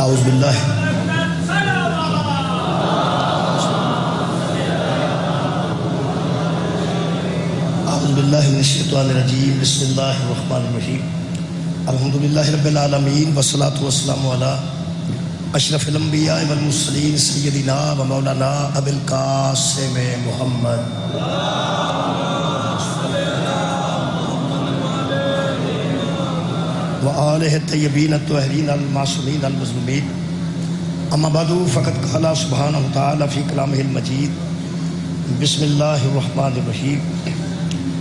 اعوذ باللہ من الشیطان الرجیم بسم اللہ الرحمن الرحیم الحمدللہ رب العالمین والصلاة والسلام علی اشرف الانبیاء والمرسلین سیدنا و مولانا ابی القاسم محمد وآلہ الطیبین الطاہرین المعصومین المظلومین اما بعد فقد قال سبحانہ وتعالی فی کلامہ المجید بسم اللہ الرحمن الرحیم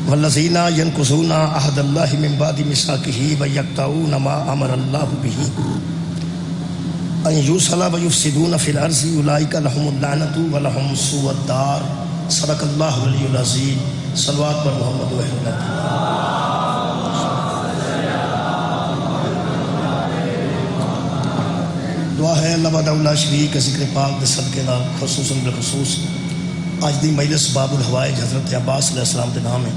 والذین ینقضون عہد اللہ من بعد میثاقہ ویقطعون ما امر اللہ بہ ان یوصل ویفسدون فی الارض اولئک لهم اللعنۃ ولهم سوء الدار صدق اللہ العلی العظیم صلوات پر محمد و اہل بیت دعا ہے اللہ وحدہ لا شریک ذکر پاک دے صدقے نال خصوصاً بالخصوص آج دی مجلس باب الحوائج حضرت عباس علیہ السلام دے نام ہے۔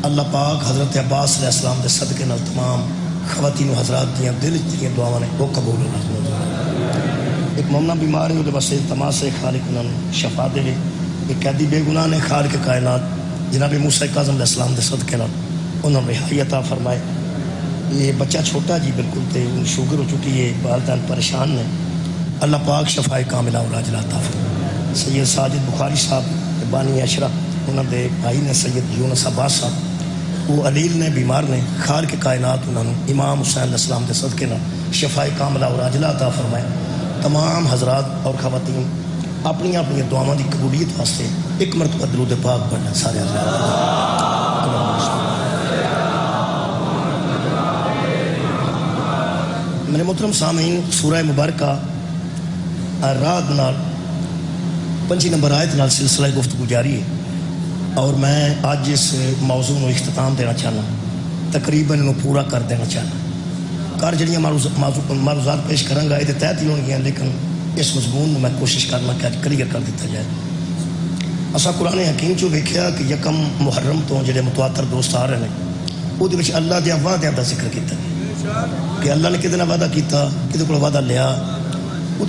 اللہ پاک حضرت عباس علیہ السلام دے صدقے نال تمام خواتین و حضرات دیاں دل دیاں دعاواں نے وہ قبول ہونا۔ ایک مومنہ بیمار ہے وہ بس التماس سے خالق انہوں نے شفا دے، ایک قیدی بے گناہ نے خالق کائنات جناب موسیٰ کاظم علیہ السلام دے صدقے نال انہوں نے رہائی عطا فرمائے۔ یہ بچہ چھوٹا جی بالکل تے شوگر ہو چکی ہے، والدین پریشان نے، اللہ پاک شفائے کاملہ اور عاجلہ عطا فرمائے۔ سید ساجد بخاری صاحب بانی اشرا انہوں دے بھائی نے سید یونس عباس صاحب وہ علیل نے بیمار نے خالق کائنات انہوں نے امام حسین علیہ السلام دے صدقے نہ شفائے کاملہ اور عاجلہ عطا فرمائے۔ تمام حضرات اور خواتین اپنی اپنی دعاواں دی قبولیت واسطے ایک مرتبہ درود پاک پڑھنا سارے حضرات۔ میرے محترم سامعین، سورہ مبارکہ رات نال 5 نمبر آیت نال سلسلہ گفتگو جاری ہے اور میں آج اس موضوع کو اختتام دینا چاہنا، تقریباً انہوں پورا کر دینا چاہنا۔ کار جڑیاں معروضات پیش کروں گا یہ تحت ہی ہو گیا، لیکن اس مضمون میں کوشش کرنا کہ کلیئر کر دیتا جائے۔ اسا قرآن حکیم چو ویکھیا کہ یکم محرم تو جڑے متواتر دوست آ رہے ہیں وہ اللہ دے وعدیاں دا ذکر کیتا کہ اللہ نے کتنا وعدہ کیتا، کدے کو وعدہ لیا، وہ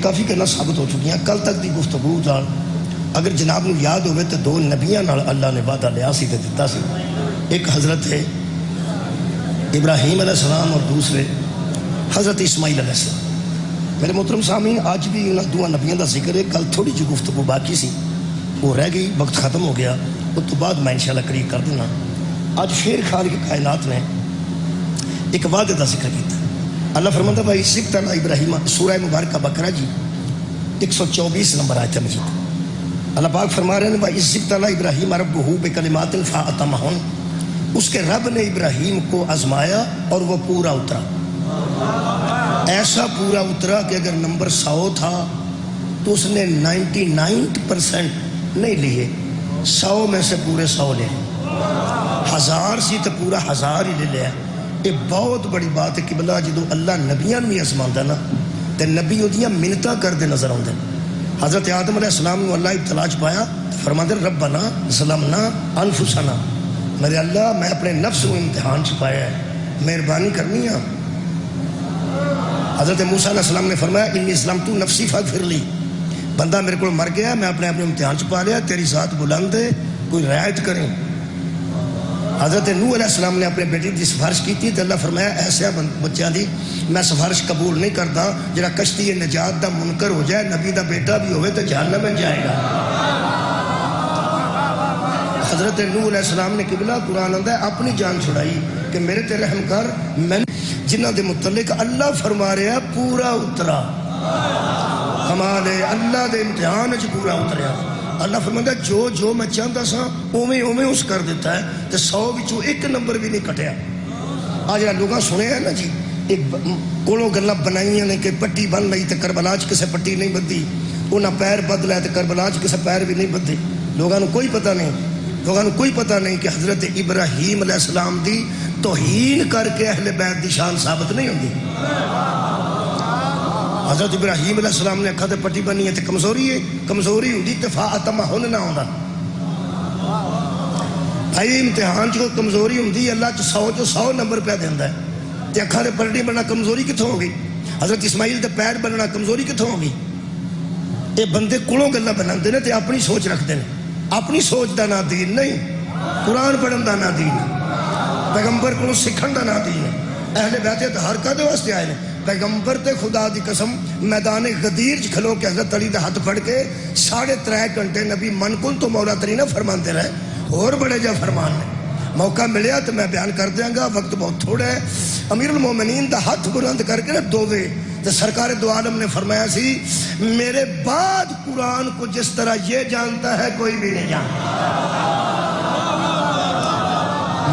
کافی گلاں ثابت ہو چکی ہیں۔ کل تک دی گفتگو نال اگر جناب نو یاد ہوئے تو 2 نبیاں نال اللہ نے وعدہ لیا سی تے دتا سی، ایک حضرت ہے ابراہیم علیہ السلام اور دوسرے حضرت اسماعیل علیہ السلام۔ میرے محترم سامعین، آج بھی انہاں 2 نبیاں دا ذکر ہے۔ کل تھوڑی جی گفتگو باقی سی، وہ رہ گئی، وقت ختم ہو گیا، اس تو بعد میں انشاءاللہ قریب کر دینا۔ آج پھر خالق کائنات نے ایک وعدے کا ذکر کیتا۔ اللہ فرماتا ہے بھائی سکت اللہ ابراہیم، سورہ مبارکہ بقرہ جی 124 نمبر آیت مجید۔ اللہ پاک فرما رہے ہیں بھائی سکت اللہ ابراہیم ربہ بکلمات فاتمہن، اس کے رب نے ابراہیم کو آزمایا اور وہ پورا اترا، ایسا پورا اترا کہ اگر نمبر 100 تھا تو اس نے 99% نہیں لیے، 100 میں سے پورے 100 لے، 1000 سی تو پورا 1000 ہی لے لیا۔ یہ بہت بڑی بات ہے کہ بلا جدو اللہ نبیاں بھی آزماندا نا تے نبی اودیاں منتاں کردے نظر آتے ہیں۔ حضرت آدم علیہ السلام نے اللہ ابتلا چ پایا، فرماتے ربنا ظلمنا انفسنا، میرے اللہ میں اپنے نفس کو امتحان چ پایا ہے، مہربانی کرنی ہے۔ حضرت موسیٰ علیہ السلام نے فرمایا انی ظلمت نفسی فاغفر لی، بندہ میرے کو مر گیا، میں اپنے امتحان چ پا لیا، تیری ذات بلند ہے، کوئی رعایت کریں۔ حضرت نوح علیہ السلام نے اپنے بیٹی کی سفارش کی تھی تو اللہ فرمایا ایسے بچوں کی میں سفارش قبول نہیں کرتا جڑا کشتی نجات دا منکر ہو جائے، نبی دا بیٹا بھی ہوئے تو جہنم میں جائے گا۔ حضرت نوح علیہ السلام نے قبلہ قرآن آندا ہے اپنی جان چھڑائی کہ میرے تے رحم کر، میں جنہ دے متعلق اللہ فرما رہا پورا اترا، کمال ہے اللہ دے امتحان چ پورا اتریا۔ اللہ فرماتا ہے جو میں چاہتا سا اویں اس کر دیتا ہے، تو 100 وچوں 1 نمبر بھی نہیں کٹیا۔ آج لوگاں سنے ہیں نا جی ایک کولوں گلاں بنائیاں نے کہ پٹی بن لئی تے کربلا چ کسے پٹی نہیں بدھی، انہاں پیر بدلے تے کربلا چ کسے پیر بھی نہیں بدھے۔ لوگاں نوں کوئی پتہ نہیں کہ حضرت ابراہیم علیہ السلام دی توہین کر کے اہل بیت دی شان ثابت نہیں ہوندی۔ حضرت ابراہیم علیہ السلام نے اکھا تے پٹی بنی ہے تے کمزوری ہوندی تے فاطمہن نہ ہوندا۔ بھائی امتحان چ کمزوری ہوندی اللہ چ 100 چ 100 نمبر پہ دیندا ہے تے اکھا تے پٹی بننا کمزوری کتھوں ہو گئی؟ حضرت اسماعیل دے پیر بننا کمزوری کتوں ہو گئی؟ یہ بندے کولوں گلاں بناندے نے تے اپنی سوچ رکھتے ہیں. اپنی سوچ دا نام دین نہیں، قرآن پڑھن دا نام دین، پیغمبر کو سکھن دا نام دین. اہل بیت ہر کدے واسطے آئے نے. پیغمبر تے خدا دی قسم میدان غدیر چ کھلو کے حضرت علی دا ہاتھ پھڑ کے 3.5 گھنٹے نبی من کن تو مولا تری نہ فرماندے رہے. اور بڑے جا فرمان نے. موقع ملیا تو میں بیان کر دیاں گا، وقت بہت تھوڑا ہے. امیر المومنین دا ہاتھ بلند کر کے دووے تو سرکار دو عالم نے فرمایا سی میرے بعد قرآن کو جس طرح یہ جانتا ہے کوئی بھی نہیں جانتا.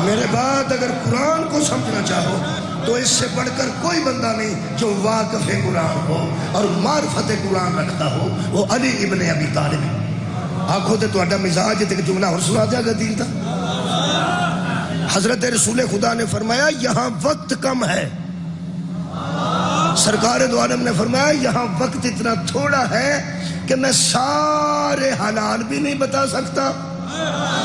میرے بعد اگر قرآن کو سمجھنا چاہو تو اس سے بڑھ کر کوئی بندہ نہیں جو واقف قرآن ہو اور معرفت قرآن رکھتا ہو، وہ علی ابن ابی طالب. آنکھوں تے تو اڈا مزاج تے جملہ اور سنا دیا گا دین دا. حضرت رسول خدا نے فرمایا یہاں وقت کم ہے. سرکار دو عالم نے فرمایا یہاں وقت اتنا تھوڑا ہے کہ میں سارے حلال بھی نہیں بتا سکتا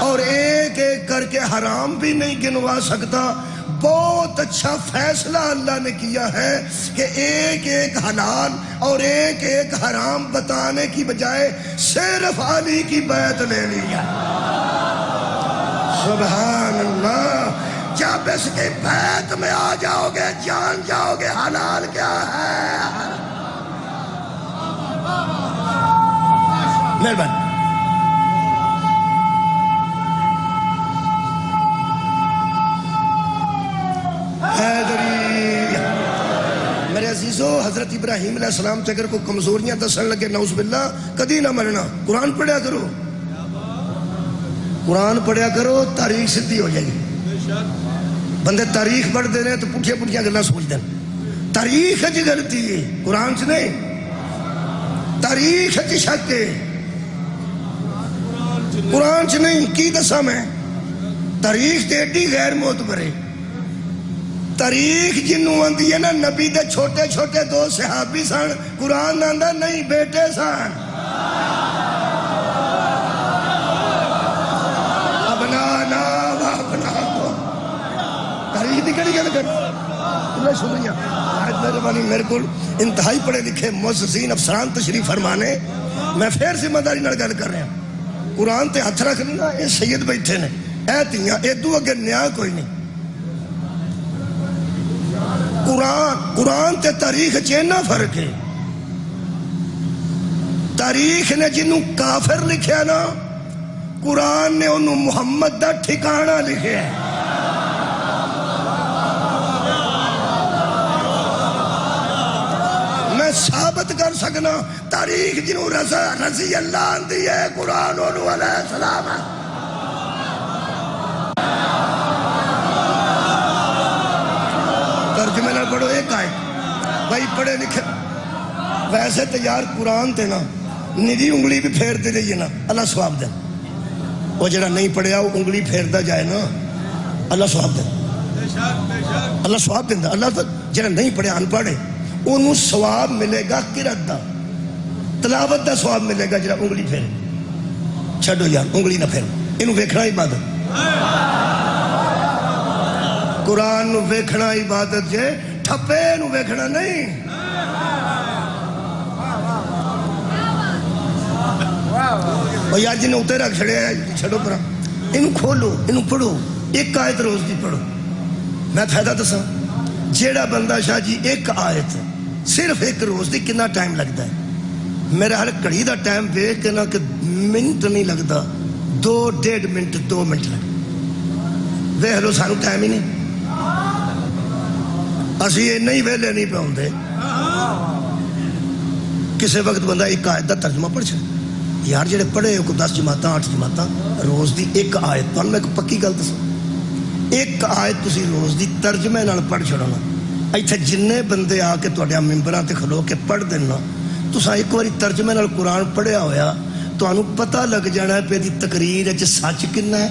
اور ایک ایک کر کے حرام بھی نہیں گنوا سکتا. بہت اچھا فیصلہ اللہ نے کیا ہے کہ ایک ایک حلال اور ایک ایک حرام بتانے کی بجائے صرف علی کی بیعت لے لیا. سبحان اللہ. جب اس کی بیعت میں آ جاؤ گے جان جاؤ گے حلال کیا ہے. مہربانی. میرے عزیزو، حضرت ابراہیم علیہ السلام تے اگر کوئی کمزوریاں دسن لگے نعوذ باللہ کدی نہ مرنا. قرآن پڑھیا کرو، قرآن پڑھیا کرو، تاریخ سدھی ہو جائے گی. بندے تاریخ پڑھ دے رہے تو پٹھیاں پٹھیاں گلاں سوچ دیں. تاریخ چ غلطی ہے، قرآن چ نہیں. تاریخ چ شک ہے، قرآن چ نہیں. کی دساں میں؟ تاریخ تے ایڈی غیر معتبر ہے. تاریخ جنوں آندی ہے نا نبی دے چھوٹے چھوٹے 2 صحابی سن، قرآن آندا نہیں بیٹے سن. ابنانا و ابناکم. تاریخ دی کہڑی گل کر اللہ شکریہ. آج مہربانی میرے کو انتہائی پڑھے لکھے مؤسسین افسران تشریف فرمانے. میں پھر ذمہ داری نال گل کر رہا. قرآن تے ہاتھ رکھ لینا. یہ سید بیٹھے نے، اے تیاں ادو اگے نیا کوئی نہیں. قرآن تے تاریخ چینا فرق ہے. تاریخ نے جنوں کافر لکھیا نا، قرآن نے انہوں محمد دا ٹھکانہ لکھیا ہے. میں ثابت کر سکنا تاریخ جنوں رضی اللہ آندی ہے، قرآن انہوں علیہ السلام ہے. ترجمے نہ پڑھو ایک آئے بھائی پڑھے لکھے. ویسے تو یار قرآن تے نا ندی انگلی بھی پھیر دے دے نا اللہ ثواب دے. وہ جڑا نہیں پڑھیا وہ انگلی پھیردا جائے نا اللہ ثواب دے. اللہ ثواب دیندا. اللہ جڑا نہیں پڑھیا ان پڑھے انہوں ثواب ملے گا قرات دا، تلاوت دا ثواب ملے گا. جڑا انگلی پھیرے چھڈو یار انگلی نہ پھیر. اینوں ویکھنا عبادت. قرآن نو ویکھنا عبادت جے، ٹھپے نو ویکھنا نہیں. اور یار جنہیں اتنے رکھ چھڑے ہیں چھڑو پرا. انہوں کھولو، انہوں پڑھو. ایک آیت روز دی پڑھو. میں فائدہ دساں، جیڑا بندہ شاہ جی ایک آیت صرف ایک روز دی کتنا ٹائم لگتا ہے؟ میرا ہر کڑی دا ٹائم ویکھ کے نا کہ منٹ نہیں لگتا، 2.5 منٹ 2 منٹ لگ. ویکھ لو سانو ٹائم ہی نہیں. اسی یہ نہیں ویلے نہیں پہ ہوندے. کسے وقت بندہ ایک آیت دا ترجمہ پڑھ چھڑے. یار جڑے پڑھے کو 10 جماعتاں 8 جماعتاں روز دی ایک آیت. تو میں ایک پکی گل دساں، ایک آیت تسی روز دی ترجمے نال پڑھ چھڑو نا. ایتھے جننے بندے آ کے تہاڈے ممبراں تے کھلو کے پڑھ دینا، تساں ایک واری ترجمے نال قرآن پڑھیا ہویا تانوں پتہ لگ جانا ہے پہ دی تقریر وچ سچ کنا ہے.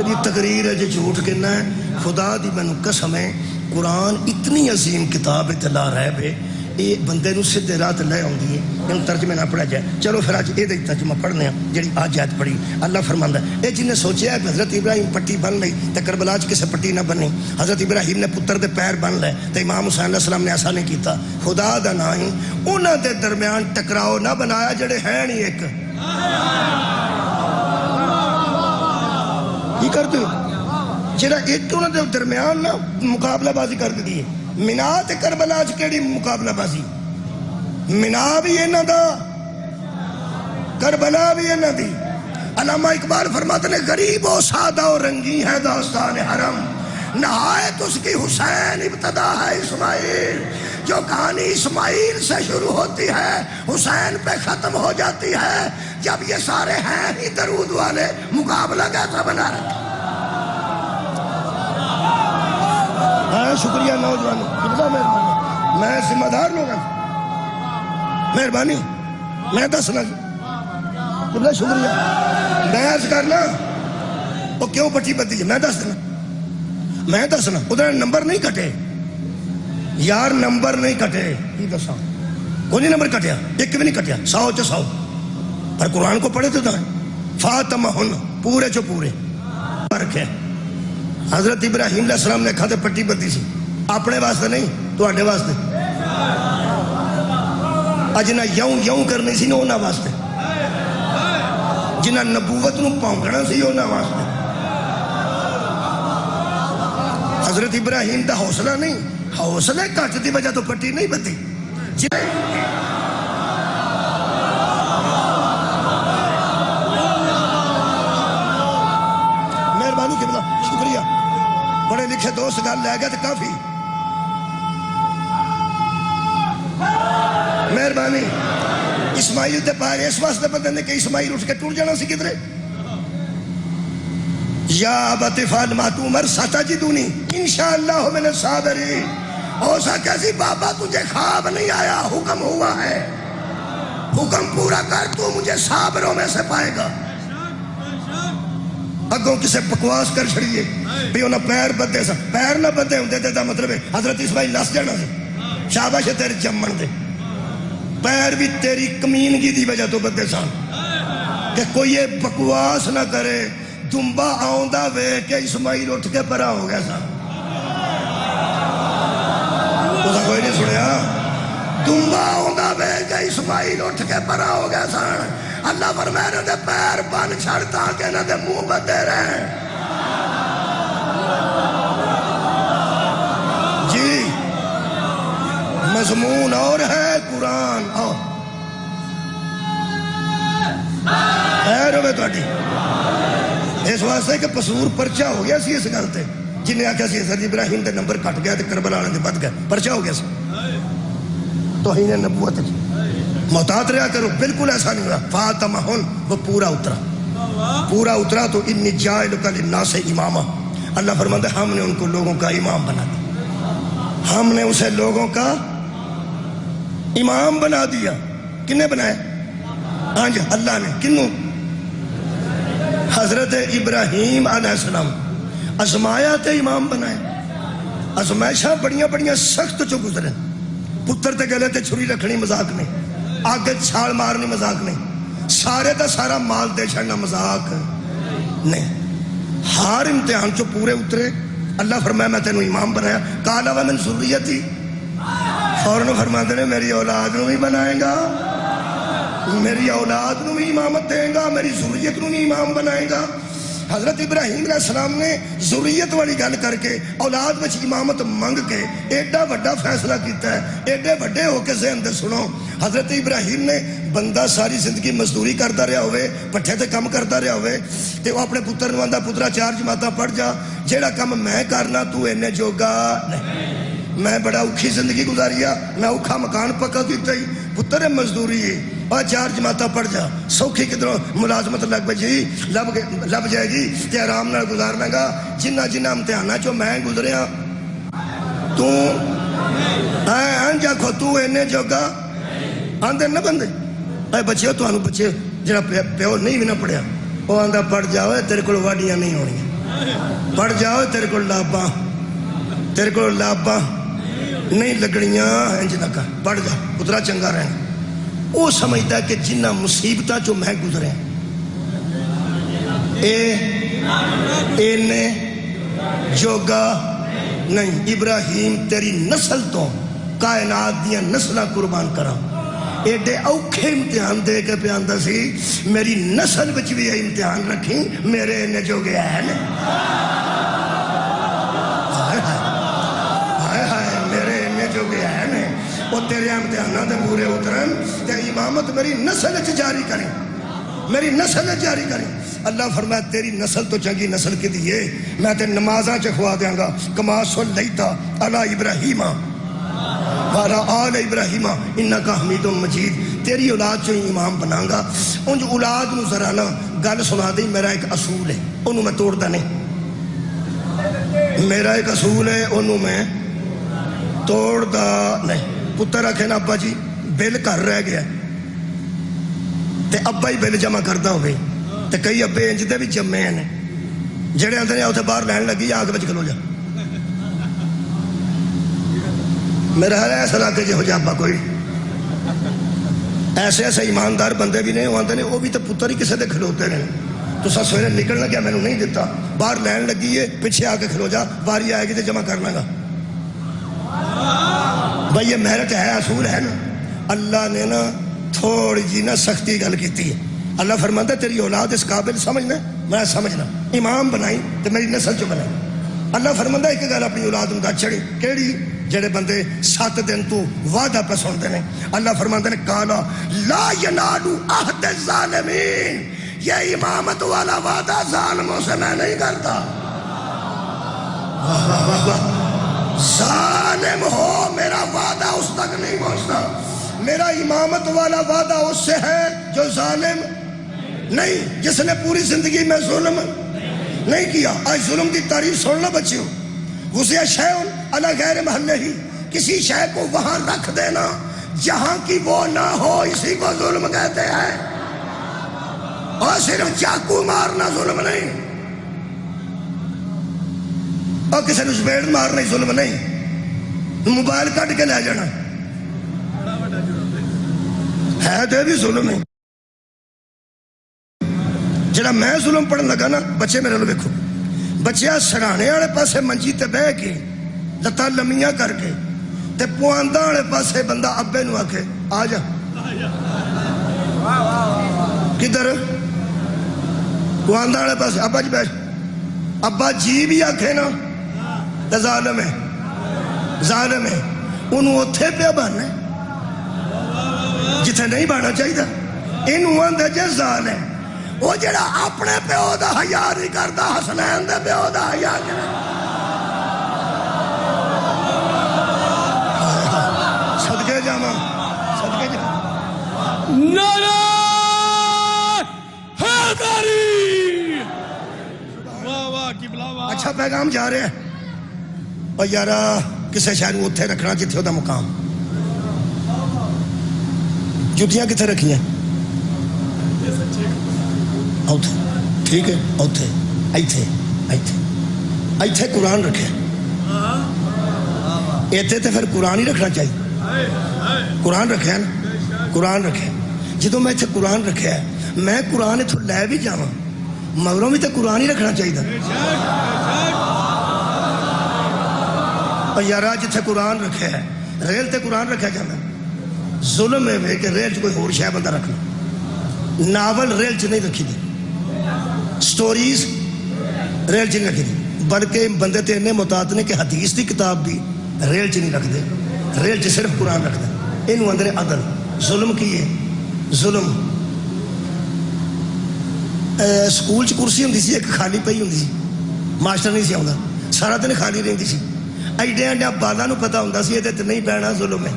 یہ تقریر ہے جو جھوٹ کہنا ہے. خدا دی مینوں قسم ہے قرآن اتنی عظیم کتاب ہے لا رہے بے. یہ بندے نو سیدھے راہ تے لے آندی ہے. ان ترجمے نہ پڑھا جائے. چلو پھر اج یہ ترجمہ پڑھنے ہیں جڑی اج آیت پڑھی. اللہ فرماندا ہے اے جن نے سوچیا کہ حضرت ابراہیم پٹی بن لئی تے کربلا وچ کسے پٹی نہ بنی. حضرت ابراہیم نے پتر دے پیر بن لے تے امام حسین علیہ السلام نے ایسا نہیں کیتا. خدا دا نام ہی انہاں دے درمیان ٹکراؤ نہ بنایا جڑے ہیں نہیں ایک. کی کرتے جڑا ایک انہاں دے درمیان نا مقابلہ بازی کر دی ہے. مینا تے کربلا وچ کیڑی مقابلہ بازی؟ مینا بھی انہاں دا کربلا بھی انہاں دی. علامہ اقبال فرماتے ہیں غریب و سادہ و رنگی ہے داستان حرم، نہایت اس کی حسین ابتدا ہے اسماعیل. جو کہانی اسماعیل سے شروع ہوتی ہے حسین پہ ختم ہو جاتی ہے. جب یہ سارے ہیں ہی درود والے مقابلہ کیسا بنا رہے. ہاں شکریہ نوجوان، کتنا مہربانی. میں ذمہ دار لوگ مہربانی میں دسنا کتنا شکریہ. میں عرض کرنا وہ کیوں پٹی بدی ہے میں دسنا ادھر نمبر نہیں کٹے یار، نمبر نہیں کٹے. کی دساں کوئی نہیں نمبر کٹیا، ایک بھی نہیں کٹیا. 100 چ 100 پر قرآن کو پڑھے تو فاطمہ ہن پورے چو پورے رکھے. حضرت ابراہیم علیہ السلام نے کھاتے پٹی بدی سی اپنے واسطے نہیں تواڈے واسطے. اجنا یوں کرنی سی نا انہاں واسطے، جنہاں نبوت نو پونکنا سی انہاں واسطے. حضرت ابراہیم دا حوصلہ نہیں، حوصلے کٹ دی وجہ تو پٹی نہیں بدی. مہربانی کے بلا شکریہ. پڑھے لکھے دوست گل لے گئے تو کافی مہربانی. اسماعیل تے پائے اس واسطے پتہ نہیں کہ اسماعیل اٹھ کے ٹوٹ جانا سی کدھرے. یا ابت افعل ما تؤمر ستجدنی انشاءاللہ من الصابرین. ہو سکے سی بابا تجھے خواب نہیں آیا، حکم ہوا ہے، حکم پورا کر، تو مجھے صابروں میں سے پائے گا. اگوں کسے بکواس کر چھڑیے بھی انہاں پیر بدے سا، پیر نہ بدے ہوں دے دا مطلب ہے حضرت اسماعیل نس جانا سی. شاباش ہے تیرے جمن دے، پیر بھی تیری کمینگی دی وجہ تو بدے سان. کہ کوئی یہ بکواس نہ کرے دمبا آؤندہ وے کہ اسماعیل اٹھ کے پرا ہو گیا سا. تو کوئی نہیں سنیا دمبا آؤندہ وے کہ اسماعیل اٹھ کے پرا ہو گیا سان. اللہ فرمائے دے پیر بن چھڑتا کہ نہ دے منہ بدے رہے. جی مضمون اور ہے قرآن اور خیر ہوئے توڑی اس واسطے کہ قصور پرچہ ہو گیا سی اس گلتے جنہیں آکھا سی حضرت ابراہیم دے نمبر کٹ گیا تے کربلا والے دے بد گئے پرچہ ہو گیا سی. توہین نبوت محتاط رہا کرو. بالکل ایسا نہیں ہوا. فاطمہ ہن وہ پورا اترا تو انی جاعلک للناس اماما. اللہ فرماتا ہے ہم نے ان کو لوگوں کا امام بنا دیا. ہم نے اسے لوگوں کا امام بنا دیا. کنے بنائے؟ ہاں جی اللہ نے. کنوں؟ حضرت ابراہیم علیہ السلام ازمایا تے امام بنائے. ازمائشاں بڑیاں سخت چو گزرے. پتر تے گلے تے چھری رکھنی مذاق نہیں، آگے چھال مارنی مذاق نہیں، سارے دا سارا مال دے چھڑنا مذاق نہیں. ہر امتحان چو پورے اترے. اللہ فرمایا میں تینوں امام بنایا. قال ومن ذریتی، فوراً فرماتے ہیں میری اولاد نو بھی بنائے گا، میری اولاد نو بھی امامت دیں گا، میری ذریت نو بھی امام بنائے گا. حضرت ابراہیم علیہ السلام نے ذریت والی گل کر کے اولاد وچ امامت منگ کے ایڈا وڈا فیصلہ کیتا ہے. ایڈے وڈے ہو کے ذہن دے سنو. حضرت ابراہیم نے بندہ ساری زندگی مزدوری کرتا رہا ہوئے، پٹھے تے کم کرتا رہا ہوئے تے وہ اپنے پتر نو آندا پترا 4 جماعتاں پڑھ جا، جیڑا کم میں کرنا تو اینے جوگا نہیں. میں بڑا اوکھی زندگی گزاری ہے، میں اوکھا مکان پکا کیتا ہی، پتر مزدوری ہے، اور 4 جماعتاں پڑھ جا، سوکھی کدھروں ملازمت لگ بجی لب جائے گی تے آرام نال گزارنا گا. جنہ امتحانہ چو میں گزریا تو آنجا کھو تو اینے جوگا آندے نہ بندے. اے بچے تو بچے جڑا پیو نہیں بھی نہ پڑھیا وہ آندہ پڑھ جاؤ تیرے کو واڈیاں نہیں ہونی، پڑھ جاؤ تیرے کو لاباں نہیں لگڑیاں انج نہ کر، پڑھ جا پترا چنگا رہنا. وہ سمجھتا ہے کہ جنہ مصیبتاں چو میں گزرے اے جوگا نہیں. ابراہیم تیری نسل تو کائنات دیاں نسلہ قربان کرا. ایڈے اوکھے امتحان دے کے پیاندہ سی میری نسل بچ بھی امتحان رکھی میرے نے جو گیا ہے نا. میرے نے جو گیا ہے نا وہ تیرے امتحانات دے پورے اترن تے امامت میری نسل جاری کریں، میری نسل جاری کریں. اللہ فرمایا تیری نسل تو چنگی نسل کی دیئے میں تے نمازاں چکھوا دیاں گا. کما صلیتا علی ابراہیم وعلی آل ابراہیم انکا حمید مجید. تیری اولاد جو امام بناں گا. انج اولاد نو ذرا نا گل سنا دی. میرا ایک اصول ہے انہوں میں توڑ دا نہیں. میرا ایک اصول ہے انہوں میں توڑ دا نہیں. پتر رکھے نا ابا جی بل کر رہ گیا تے ابا ہی بل جمع کردہ ہو گئی. تے کئی ابے انج دے بھی جمعے ہیں جڑے اندر نے اتنے باہر لین لگی آگ بچ کھلو جا. میرا حال ایسا علاقے جی ہو جا ابا کوئی ایسے ایسے ایماندار بندے بھی نہیں وہ آتے ہیں وہ بھی تو پتر ہی کسے دے کھلوتے ہیں. تو سا سویرے نکلنا کیا میں نے نہیں دیتا باہر لین لگی ہے پیچھے آ کے کھلو جا باری آئے گی تو جمع کرنا گا. بھائی یہ محنت ہے اصول ہے نا. اللہ نے نا تھوڑی جی نا سختی گل کیتی ہے. اللہ فرماتا ہے تیری اولاد اس قابل سمجھنا میں سمجھنا امام بنائی تو میری نسل چو بنائی. اللہ فرماتا ہے ایک گل اپنی اولاد میں چڑھی کیڑی جڑے بندے 7 دن تو وعدہ پہ سنتے ہیں. اللہ فرماتا ہے کالا لا ینالو عہد الظالمین. یہ امامت والا وعدہ ظالموں سے میں نہیں کرتا. ظالم ہو میرا وعدہ اس تک نہیں پہنچتا. میرا امامت والا وعدہ اس سے ہے جو ظالم نہیں، جس نے پوری زندگی میں ظلم نہیں کیا. آج ظلم کی تعریف سننا بچیوں. وسع شیء علی غیر محلہ ہی. کسی شے کو وہاں رکھ دینا جہاں کی وہ نہ ہو اسی کو ظلم کہتے ہیں. اور صرف چاقو مارنا ظلم نہیں اور کسی نے چپیڑ مارنا ظلم نہیں. موبائل کٹ کے لے جانا ہے تو بھی ظلم ہے. جڑا میں ظلم پڑھن لگا نا بچے میرے لو دیکھو بچیا سرانے والے پاسے منجی تے بہ کے لتاں لمیاں کر کے تے پواندہ والے پاسے بندہ ابے نو آکھے آ جا. کدھر پواندہ والے پاسے ابا جی بیٹھ. ابا جی بھی آکھے نا تے ظالم ہے ظالم ہے. انہوں اتھے پہ باننا جتھے نہیں بانا چاہیے. انہوں آندے جے ظالم وہ جڑا اپنے پیو دا حیا نہیں کردا حسنین دے پیو دا حیا کرے. صدقے جاواں صدقے جاواں. نعرہ حیدری. واہ واہ قبلہ واہ. اچھا پیغام جا رہے ہیں اور یارا کسے شہر کو اتھے رکھنا جتھے ہوتا مقام. جتیاں کتھے رکھی ہیں اوتھے ٹھیک ہے اوتھے ایتھے ایتھے ایتھے قرآن رکھے ایتھے تے پھر قرآن ہی رکھنا چاہیے. قرآن رکھے نا قرآن رکھے. جدو میں ایتھے قرآن رکھے میں قرآن اتھو لے بھی جاواں مگروں بھی تے قرآن ہی رکھنا چاہیے. اور یارا جتھے قرآن رکھے ہے ریل تے قرآن رکھا جانا. ظلم ہے کہ ریل چ کوئی ہور شے بندہ رکھنا. ناول ریل چ نہیں رکھی دی سٹوریز ریل چ نہیں رکھی دی بلکہ بندے تے اتنے محتاط نے کہ حدیث دی کتاب بھی ریل چ نہیں رکھ دے. ریل چ صرف قرآن رکھ دے. انہوں اندر عدل. ظلم کی ہے ظلم. سکول چ کرسی ہوندی سی ایک خالی پئی ہوندی سی ماسٹر نہیں سی آਉਂدا سارا دن خالی رہندی سی. ایڈے ایڈے بالاں نوں پتہ ہوندا سی یہ تے نہیں بیٹھنا ظلم ہے.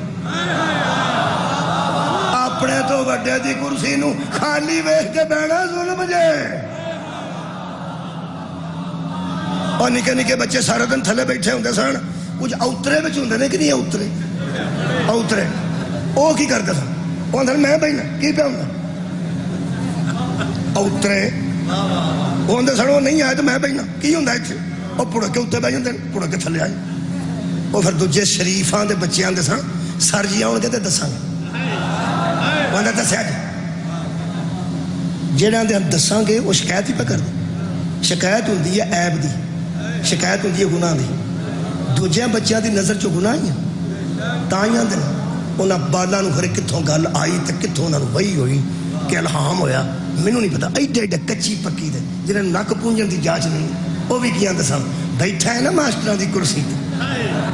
اپنے تو وڈے دی کرسی نو خالی ویکھ کے بیٹھنا ظلم جے. اور نکے نکے بچے سارا دن تھلے بیٹھے ہوندے سن. کچھ اوترے وچ ہوندے نے کہ نہیں اوترے اوترے وہ کی کرتے سن وہ آندے میں بہنا کی پیا ہوندا اوترے وہ آندے سن وہ نہیں آئے تو میں بہنا کی ہوندا اتنے وہ پڑھ کے اتنے بہ جاندے پڑھ کے تھلے آئے. وہ پھر دوجے شریفاں دے بچیاں دے سن سر جی آؤ گے تو دساں گے انہیں دسیا جی جہاں دے ہم دساں گے وہ شکایت ہی پہ کر دیں شکایت ہوتی ہے عیب دی شکایت ہوتی ہے گناہ دی دوجیاں بچیاں دی نظر چو گناہ ہی ہیں تائیاں دن انہاں بالاں نو پھر کتھوں گل آئی تے کتھوں انہاں نو وہی ہوئی کہ الہام ہویا مینوں نہیں پتا ایڈے ایڈے کچی پکی دے جنہیں نک پونجن دی جاچ نہیں وہ بھی کیاں دساں بیٹھا ہے نا ماسٹراں دی کرسی تے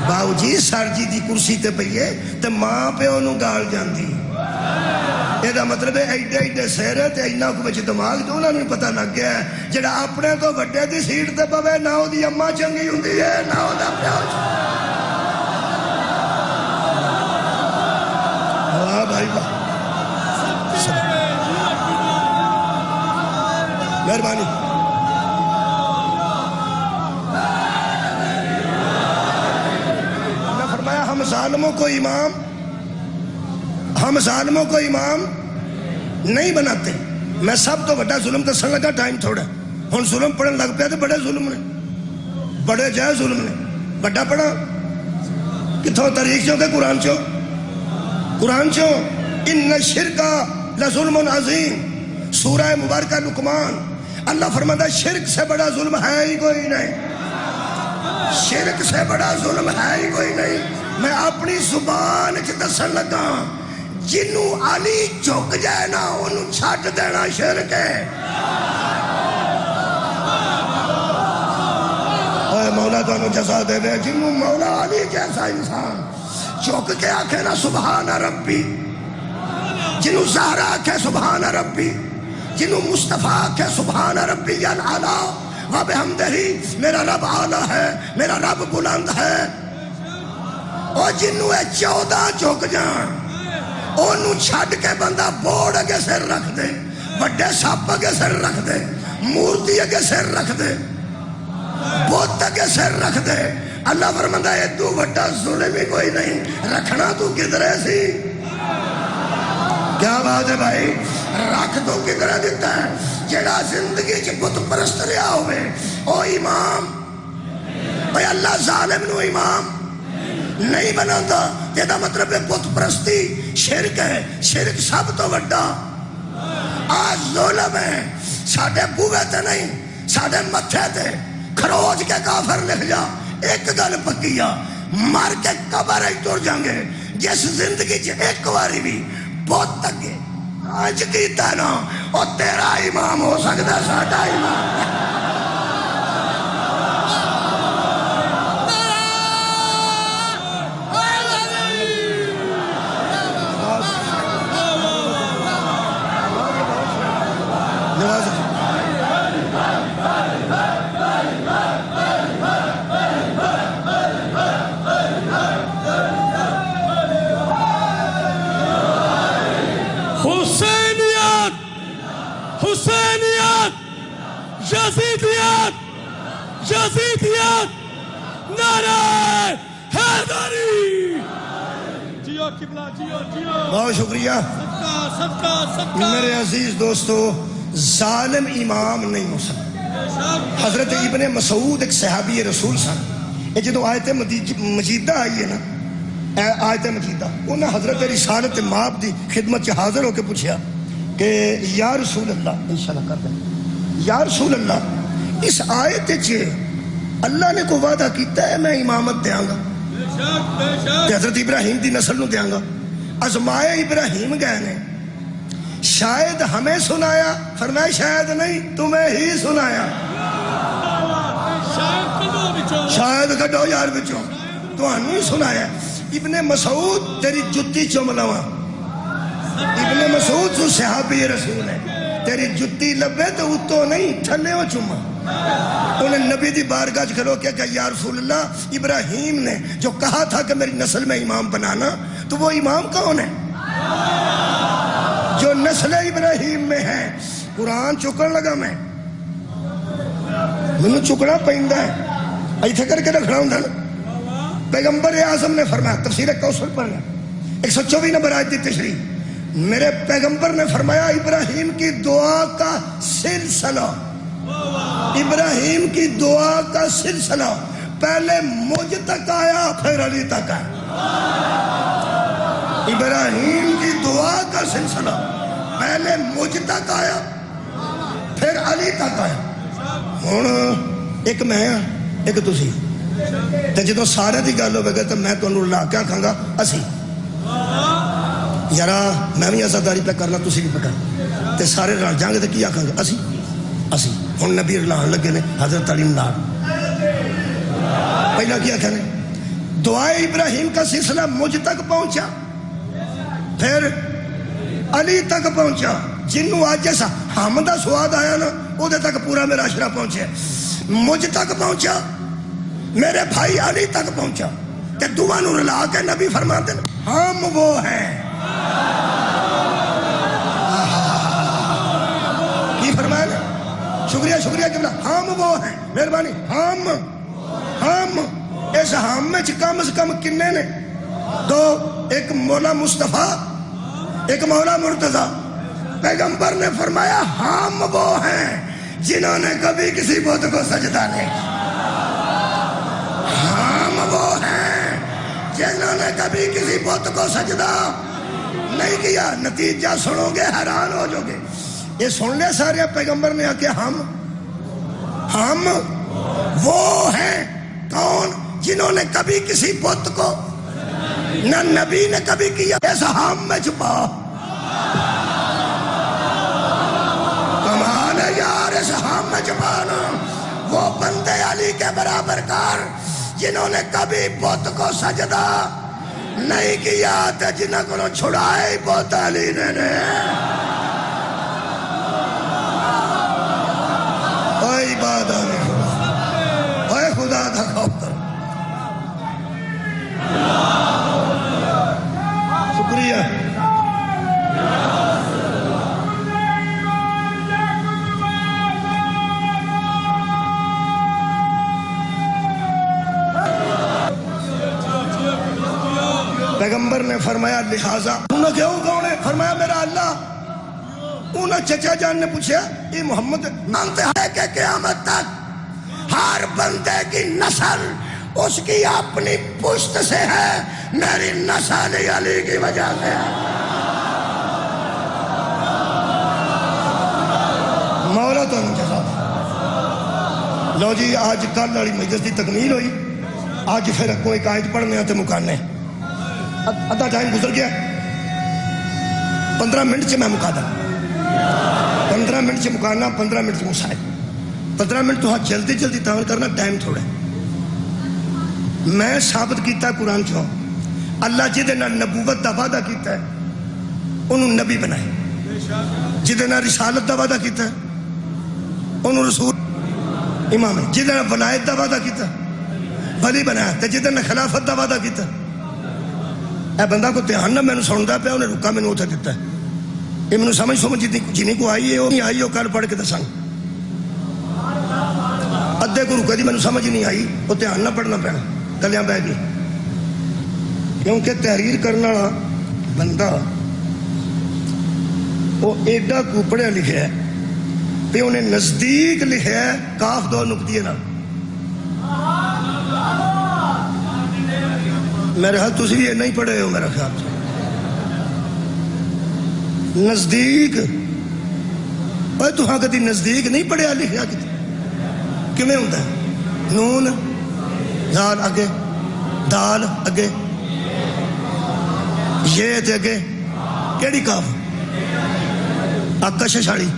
باؤ جی سر جی دی کرسی تے پئیے تے ماں پیو نو گال جاندی یہ مطلب ہے ایڈے ایڈے سیر ہے تے اینا کو بچ دماغ جو انہوں نے پتہ لگ گیا ہے جڑا اپنے تو وڈے دی سیٹ تے پوے نہ او دی اماں چنگی ہوندی ہے نہ او دا پیو واہ بھائی واہ مہربانی نے فرمایا ہم ظالموں کو امام نہیں بناتے میں سب تو بڑا ظلم دسن لگا ٹائم تھوڑا ہن ظلم پڑھن لگ پیا تو بڑے ظلم نے بڑے جائے ظلم نے بڑا پڑھا کتھوں تاریخ چوں کہ قرآن چوں ان الشرک لظلم عظیم سورہ مبارکہ لقمان اللہ فرماتا ہے شرک سے بڑا ظلم ہے ہی کوئی نہیں شرک سے بڑا ظلم ہے ہی کوئی نہیں میں اپنی زبان کی دسن لگا جنوں علی جھک جائے نا انہوں چھٹ دینا شرک ہے اے مولا تو انہوں جزا دے دے جنوں مولا علی جیسا انسان جھک کے آکھے نا سبحان ربی جنوں زہرا آکھے سبحان ربی جنوں مصطفیٰ آکھے سبحان ربی العالی وبحمدہ میرا رب اعلیٰ ہے میرا رب بلند ہے اور جنوں اے 14 جھک جان انہوں چھڑ کے بندہ بوڑ اگے سر رکھ دے بڑے ساپ اگے سر رکھ دے مورتی اگے سر رکھ دے بوت اگے سر رکھ دے اللہ فرماتا ہے تو بڑا ظلم ہی کوئی نہیں رکھنا تو کدھرے سی کیا بات ہے بھائی رکھ تو کدھرے دیتا ہے جڑا زندگی چ بت پرست رہا ہوئے او امام بھائی اللہ ظالم نو امام نہیں بناتا یہ مطلب ہے بت پرستی شرک ہے شرک سب تو بڑا آج ظلم ہے ساڑھے بوے تے نہیں ساڑھے متھے تے کھروج کے کافر لکھ جا ایک گل پکیا مار کے قبر ہی ٹر جائیں گے جس زندگی چ ایک واری بھی بہت تکے آج کیتا نا اور تیرا امام ہو سکتا ساڑھا امام حسینیت یزیدیت نعرہ حیدری جیو قبلہ جیو بہت شکریہ صدقہ میرے عزیز دوستو ظالم امام نہیں ہو سکتا حضرت ابن مسعود ایک صحابی رسول سن یہ جدو آیت مجیدہ آئی ہے نا آیت مجیدہ انہیں حضرت رسالت ماب دی خدمت سے حاضر ہو کے پوچھا کہ یا رسول اللہ انشاءاللہ کر دیں یا رسول اللہ اس آیت چے اللہ نے کو وعدہ کیتا ہے میں امامت دیاں گا کہ حضرت ابراہیم دی نسل نو دیاں گا ازمائے ابراہیم گئے نے شاید ہمیں سنایا فرمایا شاید نہیں تمہیں ہی سنایا شاید کڈو یار بچوں تو ہمیں سنایا ابن مسعود تیری جتی چملاواں ابن مسعود جو صحابی رسول ہے تیری جتی لبے تو اتو نہیں تھلے ہو چما انہیں نبی دی بارگاہ کھلو کیا کہ یا رسول اللہ ابراہیم نے جو کہا تھا کہ میری نسل میں امام بنانا تو وہ امام کون ہے جو نسل ابراہیم میں ہے قرآن چکن لگا میں نے چکنا پہندہ ہے ایتھے کر کے رکھنا ہوں نا پیغمبر اعظم نے فرمایا تفسیر کوثر پڑھنا 124 نمبر آیت دی تشریح میرے پیغمبر نے فرمایا ابراہیم کی دعا کا سلسلہ ابراہیم کی دعا کا سلسلہ پہلے مجھ تک آیا پھر علی تک آیا. ابراہیم کی دعا کا سلسلہ پہلے مجھ تک آیا پھر علی تک آیا. ہوں ایک میں ہاں ایک تسی تے جدوں سارے دی گل ہوے گا تے میں تانوں لا کے آکھاں گا اسی یارا میں بھی عزاداری پہ کرنا تسی بھی پہ کرنا تے سارے رل جاؤں گے تے کی آکھاں گے اسی ہن نبی رلان لگے نے حضرت علی نال. پہلا کیا آکھا نے دعائے ابراہیم کا سلسلہ مجھ تک پہنچا پھر علی تک پہنچا. جنوں آج جیسا حمد دا سواد آیا نا او دے تک پورا میرا عشرہ پہنچے. مجھ تک پہنچا میرے بھائی علی تک پہنچا تے دعا نو رلا کے نبی فرماتے ہیں ہم وہ ہیں. کی فرمایا؟ شکریہ جملہ ہم وہ ہیں. مہربانی ہم اس ہم میں کم از کم کنے نے دو. ایک مولا مصطفیٰ ایک مولا مرتضیٰ. پیغمبر نے فرمایا ہم وہ ہیں جنہوں نے کبھی کسی بت کو سجدہ نہیں کیا. ہم وہ ہیں جنہوں نے کبھی کسی بت کو سجدہ نہیں کیا. نتیجہ سنو گے حیران ہو جاؤ گے. یہ سن لے سارے پیغمبر نے کہ ہم وہ ہیں کون جنہوں نے کبھی کسی بت کو نہ نبی نے کبھی کیا. اس ہم میں چھپا کمال ہے یار. اس ہم میں چھپانا وہ بندے علی کے برابر کار جنہوں نے کبھی بت کو سجدہ نہیں کیا تھا جنہوں کو چھڑائے بت علی نے. کوئی بات نہیں اوے خدا دا خوف کر. شکریہ. پیغمبر نے فرمایا لہٰذا انہوں کیوں کون ہے؟ فرمایا میرا اللہ. انہوں چچا جان نے پوچھا یہ محمد مانتے ہیں کہ قیامت تک ہر بندے کی نسل اس کی اپنی پشت سے ہے. میری نسل علی کی وجہ سے ہے. مولا تو جزا. لو جی آج کل والی مجلس کی تکمیل ہوئی. آج پھر کوئی قائد پڑھنے آتے مکانے ادھا ٹائم گزر گیا. 15 منٹ سے میں مکا دا. 15 منٹ سے مکانا 15 منٹ سے مسائل. 15 منٹ تو ہاں جلدی تعمیر کرنا ٹائم تھوڑا. میں ثابت کیتا ہے قرآن چوں اللہ جدے نال نبوت دا وعدہ کیتا ہے انہوں نبی بنائے. جدے نال رسالت دا وعدہ کیتا ہے انہوں رسول امام ہے. جدے نال ولایت دا وعدہ کیتا ہے ولی بنایا. تے جدے نال خلافت دا وعدہ کیتا ہے اے بندہ کو دھیان نہ مینوں سندا پیا انہیں رکا مینوں اتنے دیتا ہے. یہ مینوں سمجھ جنہیں کو آئی ہے وہ نہیں آئی وہ کل پڑھ کے دساں. ادھے کو رکا دی مینوں سمجھ نہیں آئی وہ دھیان نہ پڑھنا پینا گلیاں بہ گئی. کیونکہ تحریر کرنے والا بندہ وہ ایڈا کو پڑھیا لکھا ہے کہ انہیں نزدیک لکھا ہے کاف 2 نقطے نال. میرے خیال تسی بھی یہ نہیں پڑھے ہو. میرا خیال سے نزدیک اوے تو ہاں کدی نزدیک نہیں پڑھیا لکھیا کتنے کیویں ہوندا ہے؟ نون دال اگے دال اگے یہ تے اگے کیڑی کاف کشش والی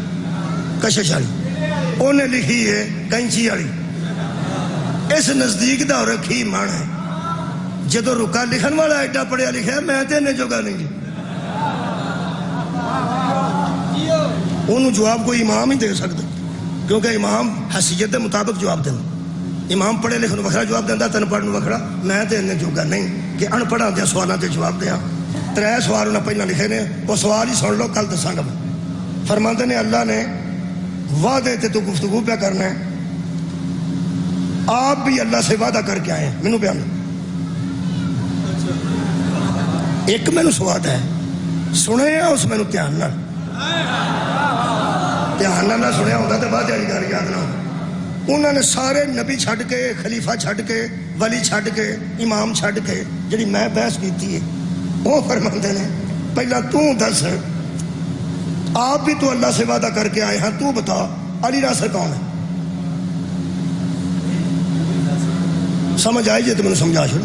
انہیں لکھی ہے کینچی والی. اس نزدیک دا رکھی مان ہے جدو رکا لکھن والا ایڈا پڑھیا لکھا ہے میں تے انہیں جوگا نہیں جی. انہوں جواب کوئی امام ہی دے سکتا کیونکہ امام حیثیت دے مطابق جواب دینا. امام پڑھے لکھن وکھرا جواب دینا تین پڑھن وکھرا. میں تے انہیں جوگا نہیں کہ ان پڑھا دیا سوالوں تے جواب دیا. 3 سوال انہیں پہلے لکھے نے وہ سوال ہی سن لو کل دساں گا. فرماتے نے اللہ نے وعدے تے تو گفتگو پہ کرنا ہے. آپ بھی اللہ سے وعدہ کر کے آئے ہیں. مینوں بیان ایک مینوں سواد ہے سنے اس مینوں دھیان نہ سنیا ہوتا تو بعد والی گل یاد نہ ہو. انہوں نے سارے نبی چھڈ کے خلیفہ چھڈ کے ولی چھڈ کے امام چھڈ کے جڑی میں بحث کیتی ہے وہ فرماندے نے پہلا تو دس آپ بھی تو اللہ سے وعدہ کر کے آئے ہیں تو بتا علی ناصر کون ہے سمجھ آئی جی تو میں سمجھا چھوڑ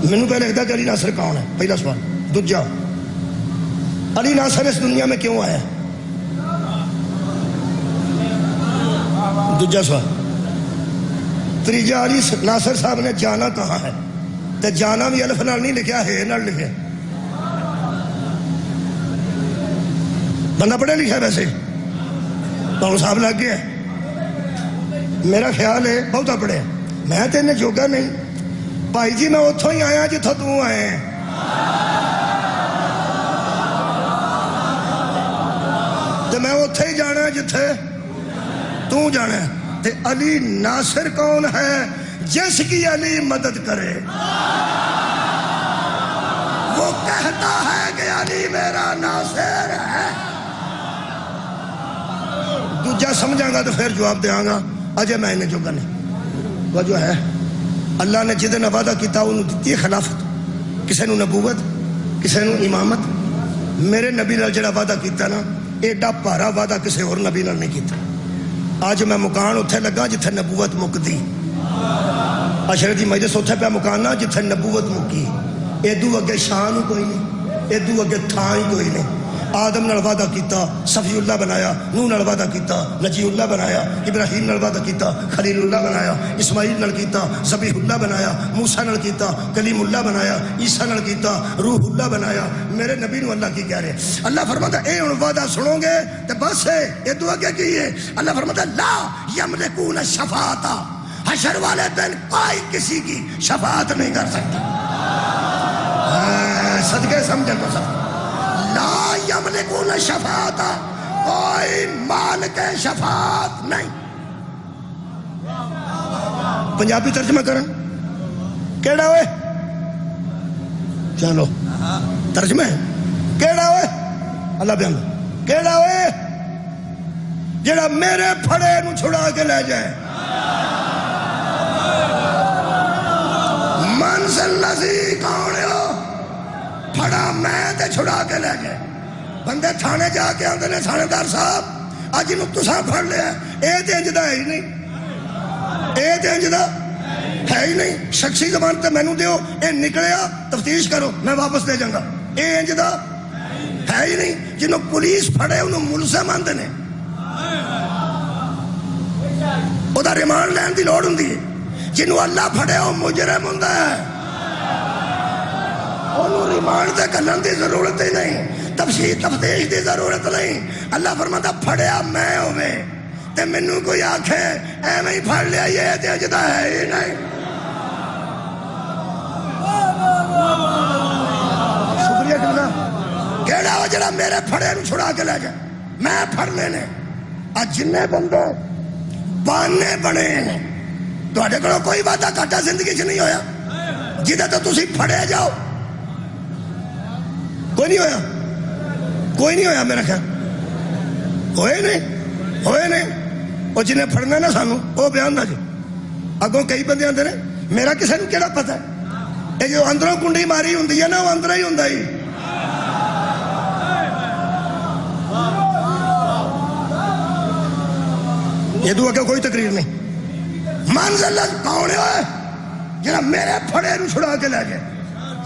مینوں پہلے لگتا کہ علی ناصر کون ہے پہلا سوال دوجا علی ناصر اس دنیا میں کیوں آیا دوجا سوال تیجا علی ناصر صاحب نے جانا کہاں ہے تو جانا بھی الف نال نہیں لکھا ہے نال لکھا بندہ پڑھے لکھا ویسے تو صاحب لگ گیا میرا خیال ہے بہتا پڑھے میں تو انہیں جوگا نہیں بھائی جی میں اتوں ہی آیا جتوں تو آئے تو میں اتھے ہی جانا جتھے تو جانا تے علی ناصر کون ہے جس کی علی مدد کرے وہ کہتا ہے کہ علی میرا ناصر ہے دوجا سمجھاں گا تو پھر جواب دیاں گا اجے میں انہیں جوگا نہیں وہ جو ہے اللہ نے جدے نے وعدہ کیتا انہوں دیتی ہے خلافت کسے نو نبوت کسے نو امامت میرے نبی نال جڑا وعدہ کیتا نا ایڈا پارا وعدہ کسے اور نبی نال نہیں کیتا آج میں مکان اتھے لگا جتھے نبوت مکدی اشرف دی مجلس اتھے پہ مکانا جتھے نبوت مکی ایدو اگے شان کوئی نہیں ایدو اگے تھان کوئی نہیں آدم نال وعدہ کیتا صفی اللہ بنایا نوح نال وعدہ کیتا نجی اللہ بنایا ابراہیم نال وعدہ کیتا خلیل اللہ بنایا اسماعیل نال کیتا ذبیح اللہ بنایا موسیٰ نال کیتا کلیم اللہ بنایا عیسیٰ نال کیتا روح اللہ بنایا میرے نبی نو اللہ کی کہہ رہے اللہ فرماتا اے ان وعدہ سنو گے تو بس ہے یہ دعا کیا کی ہے اللہ فرماتا لا یملکون الشفاعۃ حشر والے دن کوئی کسی کی شفاعت نہیں کر سکتا صدقے سمجھے تو سب لا یملکون الشفاعۃ کوئی مالک شفاعت نہیں پنجابی ترجمہ کرن کیڑا ہوئے چلو ترجمہ ہے کیڑا ہوئے اللہ بیان کیڑا ہوئے جڑا میرے پھڑے نو چھڑا کے لے جائے منزل لذی کون ہو پھڑا میں تے چھڑا کے لے گئے بندے تھانے جا کے آندے نے تھانے دار صاحب اج انہوں تساں پھڑ لیا اے تے انج دا ہے ہی نہیں اے تے انج دا ہے ہی نہیں شخصی زبان تے مینوں دیو اے نکلیا تفتیش کرو میں واپس دے جاؤں گا اے انج دا ہے ہی نہیں جنہوں پولیس پھڑے انہوں ملزم آندے نے او دا ریمانڈ لین دی لوڑ ہوندی ہے جنہوں اللہ پھڑے وہ مجرم ہوندا ہے انہوں ریمانڈ دے کلن دی ضرورت ہی نہیں تفتیش دی ضرورت نہیں اللہ فرماتا پھڑیا میں ہوئے تے منوں کوئی آنکھے اے میں ہی پھڑ لیا یہ تے اجدہ ہے ہی نہیں شکریہ کہنا کیڑا ہو جڑا میرے پھڑے نو چھڑا کے لے جائے میں پھڑنے نے آج جننے بندے بانے بنے نے تو آٹھے کرو کوئی وعدہ کاٹا زندگی چ نہیں ہویا جدہ تو تسی پھڑے جاؤ کوئی نہیں ہویا کوئی نہیں ہویا میرا خیال ہوئے نہیں وہ جنہیں پھڑنا نا سانو وہ بیان دا جو اگوں کئی بندے آندے نے میرا کسے نو کیڑا پتہ ہے یہ جو اندروں کنڈی ماری ہوندی ہے نا وہ اندر ہی ہوندا ہی یہ دعا کہ کوئی تقریر نہیں منزل کون ہے جنہاں میرے پھڑے نو چھڑا کے لے گئے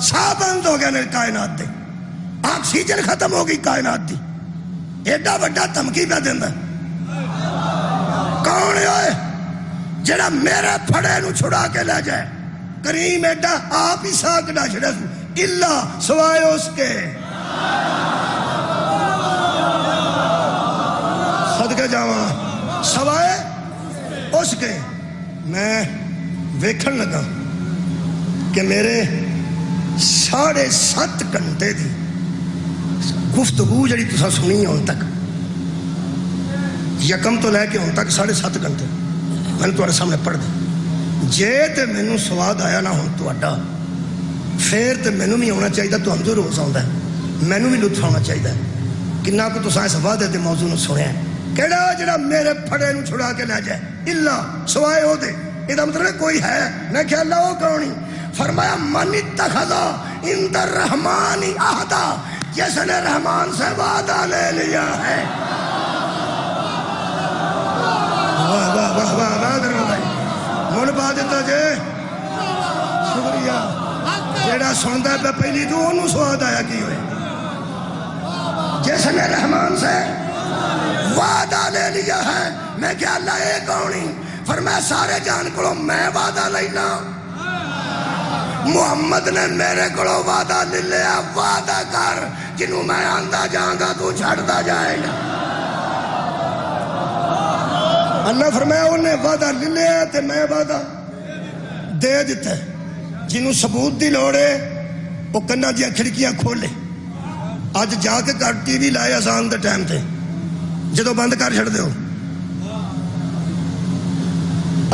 سا بند ہو گیا میرے کائنات دے آکسیجن ختم ہو گئی کائنات دی ایڈا بڑا دھمکی پہ دیندا کون ہے جڑا میرے پھڑے نو چھڑا کے لے جائے کریم ایڈا آپ ہی ساک ڈا چھڑے اللہ سوائے اس کے صدقے جاواں سوائے اس کے میں ویکھن لگا کہ میرے 7.5 گھنٹے دی گفتگو جڑی تساں سنی ہون تک یکم تو لے کے ہون تک 7.5 گھنٹے میں نے تمہارے سامنے پڑھ دی جے تے مینوں سواد آیا نہ ہون تہاڈا پھر تے مینوں بھی آنا چاہیے تو ہم جو روز آندا ہے مینوں بھی لطف آنا چاہیے کنا کو تساں اس وعدے دے موضوع نو سنیا کیڑا جڑا میرے پھڑے نو چھڑا کے لے جائے الا سوائے او دے، یہ مطلب کوئی ہے؟ میں کیا اللہ وہ کون ہی؟ فرمایا من اتخذ عند الرحمن عہدا، جس نے رحمان سے وعدہ لے لیا ہے۔ واہ واہ واہ واہ نادر بھائی من پا دیتا جے، شکریہ۔ جیڑا سندا پہ پہلی تو انہوں سواد آیا کی ہوئے، جس نے رحمان سے وعدہ لے لیا ہے۔ میں کیا اللہ اے کونی؟ فرمایا سارے جان کو میں وعدہ لینا، محمد نے میرے کو وعدہ لے لیا، وعدہ کر جنہوں میں آندہ جاؤں گا تو چھڑتا جائے گا۔ اللہ فرمایا انہیں وعدہ لے لیا تے میں وعدہ دے دیتا ہے۔ جنہوں ثبوت دی لوڑے وہ کنہ دیا کھڑکیاں کھولے۔ آج جا کے گھر ٹی وی لائے اذان دے ٹائم تے، جدو بند کر چھڑ دے ہو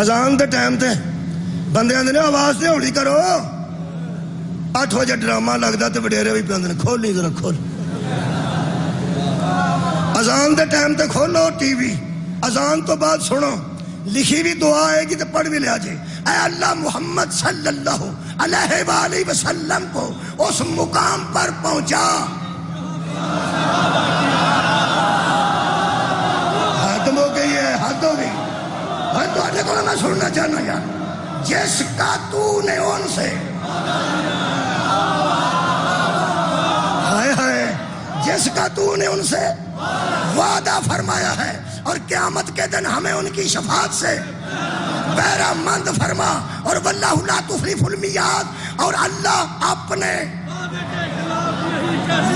اذان دے ٹائم تے بندے آندے نے آواز تے ہولی کرو، 8 بجے ڈرامہ لگدا تے وڈیرے بھی پیندے نے کھول نہیں ذرا کھول۔ اذان دے ٹائم تے کھولو ٹی وی، اذان تو بعد سنو، لکھی بھی دعا آئے گی تو پڑھ بھی لیا جائے، اے اللہ محمد صلی اللہ علیہ وآلہ وسلم کو اس مقام پر پہنچا۔ حد ہو گئی ہے، حد ہو گئی۔ حد آنے کو میں سننا چاہنا یار، جس کا تو نے ان سے ہائے ہائے، جس کا تو نے ان سے وعدہ فرمایا ہے، اور قیامت کے دن ہمیں ان کی شفاعت سے بہرہ مند فرما، اور واللہ لا تخلف المیعاد، اور اللہ اپنے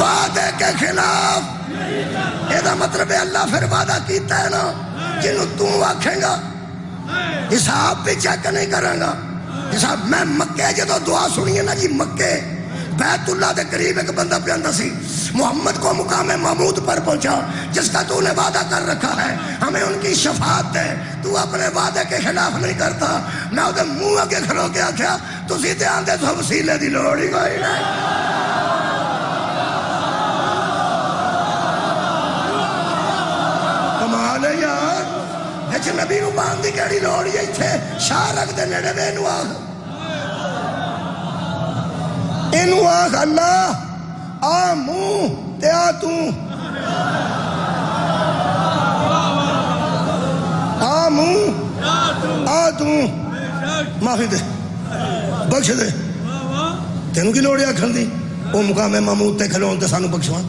وعدے کے خلاف، یہ مطلب ہے اللہ پھر وعدہ کیتا ہے نا، جنہوں تو آکھیں گا حساب بھی چیک نہیں کریں گا حساب۔ میں مکے جدو دعا سنیے نا جی، مکے بیت اللہ دے قریب ایک بندہ پیاندا سی، محمد کو مقام محمود پر پہنچا، جس کا تو نے وعدہ کر رکھا ہے ہمیں ان کی شفاعت دے، تو اپنے وعدے کے خلاف نہیں کرتا۔ میں وہ منہ اگے کھلو کے آکھیا تسی تے آندے تو وسیلے دی لوڑ ہی کوئی نہیں۔ کمال ہے یار، وچ نبی نو مان دی کیڑی لوڑ ہے؟ ایتھے شاہ رکھ دے نیڑے وے نو آکھ، اینو آکھ اللہ آ منہ تے آ تو، آ منہ آ تو، معافی دے بخش دے، تینوں کی لوڑ ہے آکھن دی؟ وہ مقام محمود تے کھلون تے سانو بخشوان،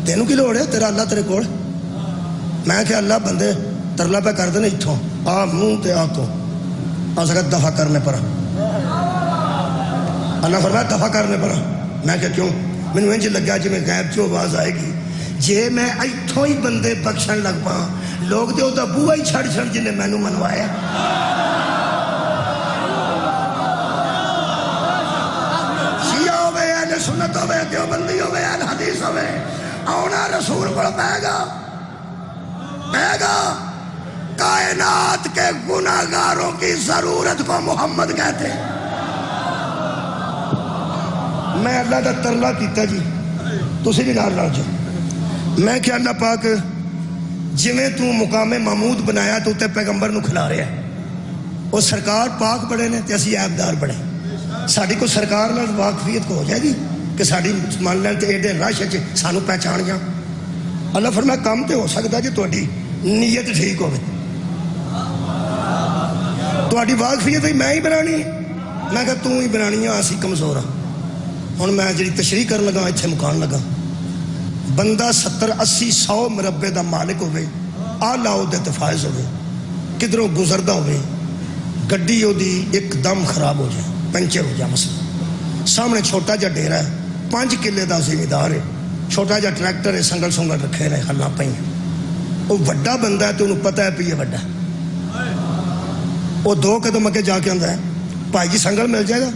تینوں کی لوڑ ہے؟ تیرا اللہ تیرے کول۔ میں کہ اللہ بندے ترلا پہ کر دینے اتھوں، آ منہ تے آ تو، آ سکتا دفع کرنے پر۔ اللہ فرمایا دفع کرنے پر۔ میں کہ کیوں؟ میں نے انج لگا جی میں غیب چو آواز آئے گی، جے میں ایتھوں ہی بندے بخشن لگ پاں، لوگ دے دا بوہ ہی چھڑ چھڑ جنہیں میں نو منوایا۔ شیعہ ہوئے، اہل سنت ہوئے، دیوبندی ہوئے، اہل حدیث ہوئے، آنا رسول کو پہے گا کائنات کے گناہگاروں کی ضرورت کو محمد کہتے ہیں۔ میں اللہ دا ترلا کیتا جی، تسی بھی نال لڑ جاؤ۔ میں کہ اللہ پاک جویں تو مقام محمود بنایا تو تے پیغمبر نو کھلا رہا ہے، وہ سرکار پاک بڑے نے تے اسی عیبدار بڑے، ساڈی کو سرکار نال واقفیت کو ہو جائے گی کہ ساڈی مان لین تے ایڈے رش وچ سانو پہچان جا۔ اللہ فرمایا کام تے ہو سکتا جی تہاڈی نیت ٹھیک ہوے، تہاڈی واقفیت میں ہی بنانی ہے۔ میں کہا تو ہی بنانی ہے، اسی کمزور ہاں۔ ہن میں جڑی تشریح کرن لگا اتنے مکان لگا، بندہ 70-80-100 مربے دا مالک ہوئے، آلہ عہدے تے فائز ہوئے، کدھروں گزردا ہوئے، گڈی دی ایک دم خراب ہو جائے، پنچر ہو جائے، مسئلہ سامنے چھوٹا جا ڈیرا ہے، 5 کلے دا زمیندار ہے، چھوٹا جا ٹریکٹر ہے، سنگل سنگل رکھے رہے خلا پہ، وہ وڈا بندہ ہے تو انہوں پتہ ہے پہ یہ وڈا ہے، وہ 2 قدم اگے جا کے آندا ہے بھائی جی سنگل مل جائے گا،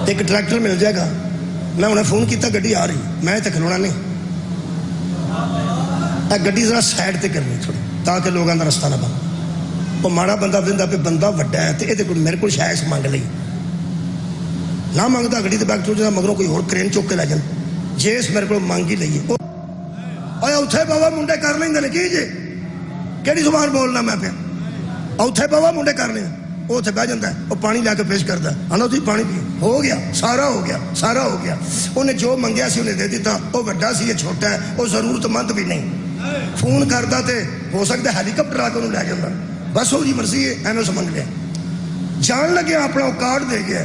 ایک ٹریکٹر مل جائے گا۔ میں انہیں فون کیتا گڈی آ رہی، میں تے کھلونا نہیں، گڈی ذرا سائڈ تے کرنی تھوڑی تاکہ لوگوں کا رستہ نہ بن۔ وہ ماڑا بندہ بندہ پہ بندہ وڈا ہے تو یہ میرے کو شاید منگ لی نہ منگتا گڈی تو بیک چل مگروں کوئی اور کرین چک کے لے جان، جیس میرے کو منگ ہی لئیے اتنے بابا منڈے کر لیں کی جی ਕਿਹੜੀ ਜ਼ੁਬਾਨ ਬੋਲਣਾ ਮੈਂ ਪਿਆ? ਉੱਥੇ ਪਵਾ ਮੁੰਡੇ ਕਰਨੇ, ਉਹ ਉੱਥੇ ਬਹਿ ਜਾਂਦਾ, ਉਹ ਪਾਣੀ ਲੈ ਕੇ ਪੇਸ਼ ਕਰਦਾ, ਆਂਦਾ ਤੁਸੀਂ ਪਾਣੀ ਪੀਓ, ਹੋ ਗਿਆ, ਸਾਰਾ ਹੋ ਗਿਆ, ਸਾਰਾ ਹੋ ਗਿਆ। ਉਹਨੇ ਜੋ ਮੰਗਿਆ ਸੀ ਉਹਨੇ ਦੇ ਦਿੱਤਾ। ਉਹ ਵੱਡਾ ਸੀ, ਇਹ ਛੋਟਾ ਹੈ, ਉਹ ਜ਼ਰੂਰਤਮੰਦ ਵੀ ਨਹੀਂ। ਫੋਨ ਕਰਦਾ ਤੇ ਹੋ ਸਕਦਾ ਹੈਲੀਕਾਪਟਰ ਆ ਕੇ ਉਹਨੂੰ ਲੈ ਜਾਂਦਾ। ਬਸ ਉਹਦੀ ਮਰਜ਼ੀ ਹੈ, ਐਵੇਂ ਸਮਝ ਲਿਆ। ਜਾਣ ਲੱਗਿਆ ਆਪਣਾ ਉਹ ਕਾਰਡ ਦੇ ਗਿਆ,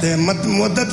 ਤੇ ਮੁਵੱਦਤ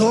2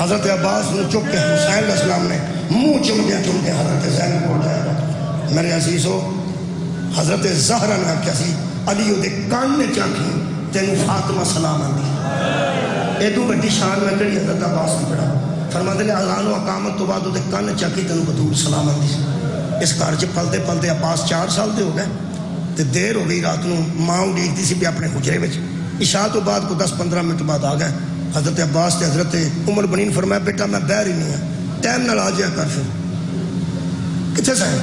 حضرت عباس نے چک کے حسین علیہ السلام نے منہ چمدیا چمدیا حضرت زینب کو لایا میرے عزیزو حضرت زہرا نے آخیا سی علی دے کان نے چاکی تینوں فاطمہ سلام آندی ایدو بڑی شان میں کڑی حضرت عباس نے پڑھا فرماتے لے اذان و اقامت تو بعد دے کان چاکی تینوں بطول سلام آندی اس گھر چ پلتے پلتے عباس 4 سال دے ہو گئے تے دیر ہو گئی رات نو ماں اڈیکتی سی بھی اپنے حجرے وچ عشاء تو بعد کو 10-15 منٹ بعد آ گئے حضرت عباس تے حضرت ام البنین فرمایا بیٹا میں بہر ہی نہیں ہوں ٹائم نال آ جایا کر پھر کتنے سائیں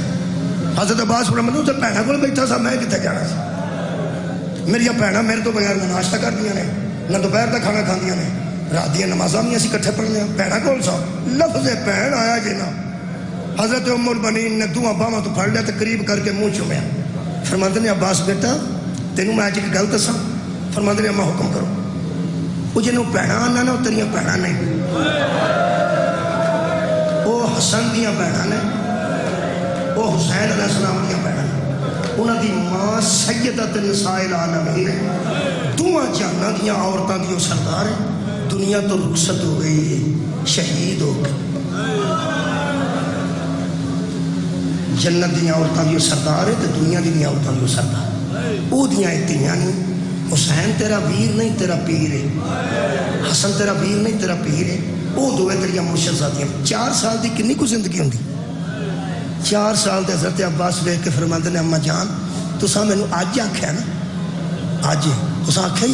حضرت عباس فرمایا میں تے بھیناں کول بیٹھا سا میں کتنے جانا سی میری بھیناں میرے تو بغیر نہ ناشتہ کردیاں نے نہ دوپہر دا کھانا کھاندیاں نے رات دیاں نمازاں بھی اسی کٹھے پڑھنے بھیناں کول سا لفظ بھین آیا جی نا حضرت ام البنین نے دواں باواں تو پھڑ لیا تے قریب کر کے منہ چومیا فرماتے نے عباس بیٹا تینوں میں اج ایک گل دساں فرماتے نے اما حکم کرو وہ جنوں بھیناں آنا نا وہ تیریاں بھیناں نہیں وہ حسن دیاں بھیناں نے وہ حسین علیہ السلام دیاں بھیناں نے انہاں دی ماں سیدۃ النساء العالمین ہے دواں جہاناں دیاں عورتاں دی سردار ہے دنیا تو رخصت ہو گئی ہے شہید ہو گئی جنت دیاں عورتاں دی سردار ہے تے دنیا دیاں عورتاں دی سردار او دیاں اتیاں نہیں حسین تیرا ویر نہیں تیرا پیر ہے حسن تیرا ویر نہیں تیرا پیر ہے او دوے تیریاں مرشد ذاتیاں 4 سال دی کنی کو زندگی ہوندی 4 سال دے حضرت عباس ویکھ کے فرماندے نے اما جان تساں مینوں اج آکھیا نا اج تساں آکھیا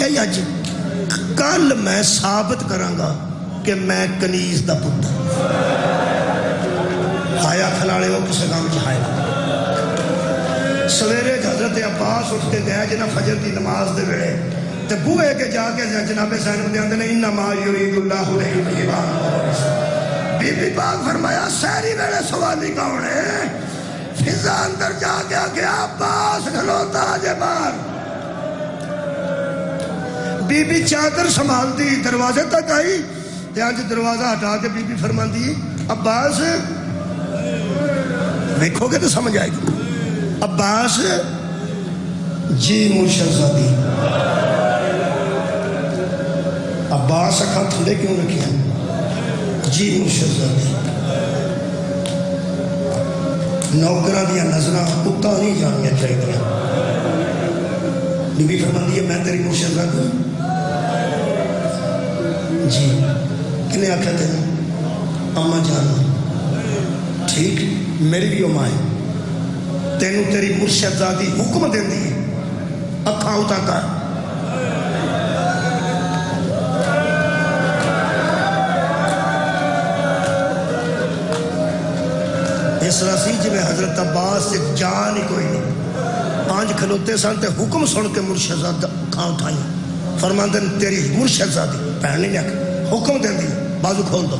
ہی اج کل میں ثابت کراں گا کہ میں کنیز دا پتر آیا کھلاڑے وہ کسے کام چاہے سویرے حضرت عباس اٹھ کے گیا جنا فجر کی نماز دے ویلے تے بوئے کے جا کے جناب زینب دے اندر نے انما یرید اللہ بی بی پاک فرمایا سہری ویلے سوالی کون ہے فضا اندر جا کے آگیا عباس کھلوتا جے باہر بی بی چادر سنبھالتی دروازے تک آئی تے آج دروازہ ہٹا کے بی بی فرماندی عباس دیکھو گے تو سمجھ آئے گی عباس جی مرشد زادی عباس اکھاں تھلے کیوں رکھی ہیں جی مرشد زادی نوکرہ دیا نظرہ کتا نہیں جانیا چاہیے نبی فرماندی ہے میں تیری مرشد زادی جی کنے آکھا تھے اما جانا ٹھیک میری بھی اماں ہے تینوں تیری مرشد زادی حکم دیں دی اکھاں اتا کر اس رسی جی میں حضرت عباس سے جان ہی کوئی نہیں 5 کھلوتے سن تے حکم سن کے مرشد زادی اکھاں اٹھائیں فرماندے تیری مرشد زادی پہن نہیں آکھ حکم دیں دی بازو کھول دو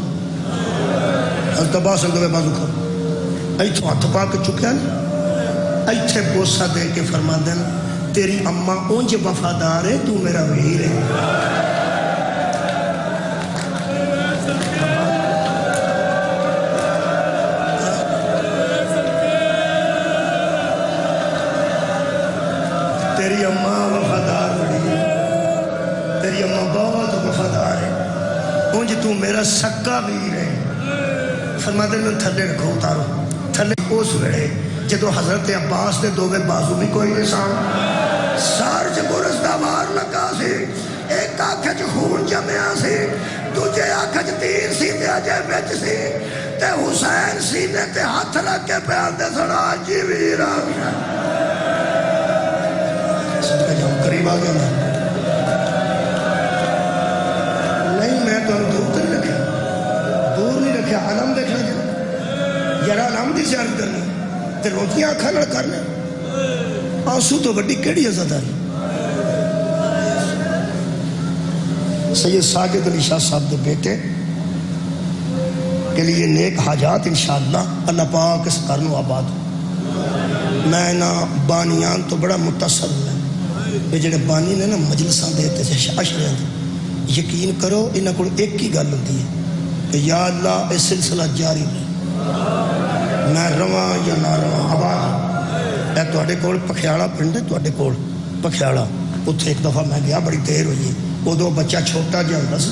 حضرت عباس نے بازو کھول ایتھوں ہاتھ پا کے چکیا نہیں ایتھے بوسہ دے کے فرما دیں تیری اماں اونج وفادار ہے تو میرا ویر ہے تیری اماں وفادار بڑی ہے تیری اماں بہت وفادار ہے اونج تو میرا سکا ویر ہے فرما دیں میں تھلے رکھو اتارو تھلے اس ویڑے جدو حضرت عباس نے دووے بازو بھی کوئی نشان سار جگورس دا وار لگا سی ایک آنکھ خون جمیا سی دوجے آنکھ تیر سی تے اجے بچ سی تے حسین سینے تے ہاتھ لگ کے پیان دے سڑا جی ویرا صدقہ جاؤں قریب آ گیا نہیں میں تو دور نہیں رکھا دور نہیں رکھا علم دیکھنا جا یارا علم دی زیارت کرنی تے روٹیاں آنکھاں نہ کرنے آنسو تو بڑی کیڑی عزتداری سید ساجد علی شاہ صاحب دے بیٹے کے لیے نیک حاجات انشاءاللہ اللہ پاک اس کرنو آباد میں نا بانیان تو بڑا متصل ہے یہ جڑے بانی نے نا مجلساں دیتے سے اشرے ہیں یقین کرو انہاں کو ایک ہی گل ہوتی ہے کہ یا اللہ اس سلسلہ جاری رہے میں رواں یا نہ رواں آباد اے تواڈے کول پکھیاڑا پنڈ ہے تواڈے کول پکھیاڑا اتھے ایک دفعہ میں گیا بڑی دیر ہوئی ادو بچہ چھوٹا جہا ہوندا سی